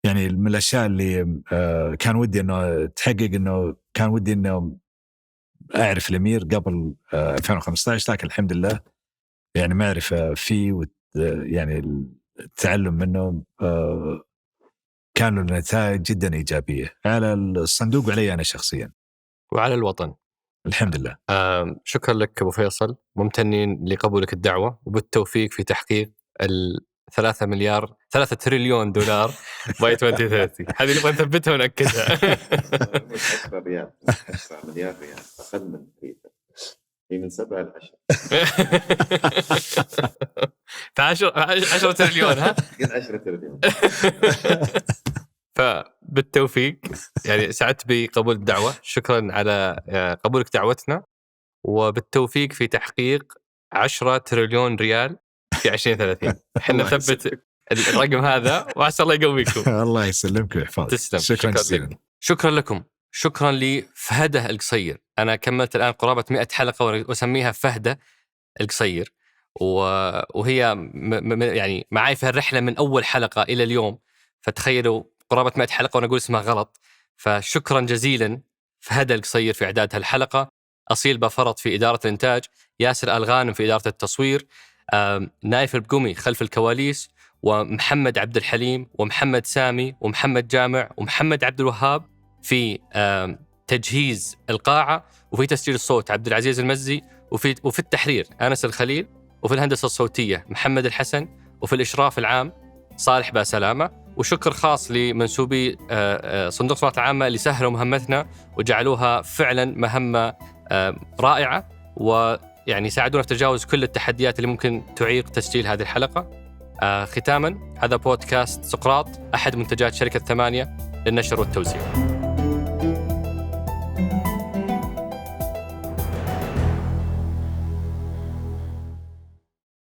يعني من الأشياء اللي كان ودي إنه تحقق، إنه كان ودي إنه أعرف الأمير قبل 2015، لكن الحمد لله يعني معرفة فيه يعني التعلم منه كان له نتائج جدا إيجابية على الصندوق وعلي أنا شخصيا وعلى الوطن. الحمد لله. شكرا لك أبو فيصل، ممتنين لقبولك الدعوة، وبالتوفيق في تحقيق 3 تريليون دولار باي 2030. هذه نبغى نثبتها ونأكدها. 10 ريال 10 مليار ريال أقل من كذا، هي من 7 ل 10. 10 تريليون ها؟ 10 تريليون. فبالتوفيق، يعني سعدت بقبول الدعوة، شكرا على قبولك دعوتنا، وبالتوفيق في تحقيق 10 تريليون ريال في 2030. احنا نثبت الرقم هذا، وعسى الله يقويكم. الله يسلمك ويحفظك. تسلم. شكرا جزيلا. شكرا لكم. شكرا لفهده القصير. أنا كملت الآن قرابة 100 حلقة وأسميها فهده القصير، وهي يعني معي في الرحلة من أول حلقة إلى اليوم، فتخيلوا قرابة 100 حلقة وأنا أقول اسمها غلط. فشكرا جزيلا فهده القصير في إعداد هالحلقة، أصيل بفرط في إدارة الإنتاج، ياسر الغانم في إدارة التصوير، نايف البقومي خلف الكواليس، ومحمد عبد الحليم، ومحمد سامي، ومحمد جامع، ومحمد عبد الوهاب في تجهيز القاعة، وفي تسجيل الصوت عبد العزيز المزي، وفي التحرير أنس الخليل، وفي الهندسة الصوتية محمد الحسن، وفي الإشراف العام صالح باسلامة. وشكر خاص لمنسوبي صندوق الصناعة العامة اللي سهلوا مهمتنا وجعلوها فعلا مهمة رائعة، ويعني ساعدونا في تجاوز كل التحديات اللي ممكن تعيق تسجيل هذه الحلقة. ختاما، هذا بودكاست سقراط، أحد منتجات شركة 8 للنشر والتوزيع.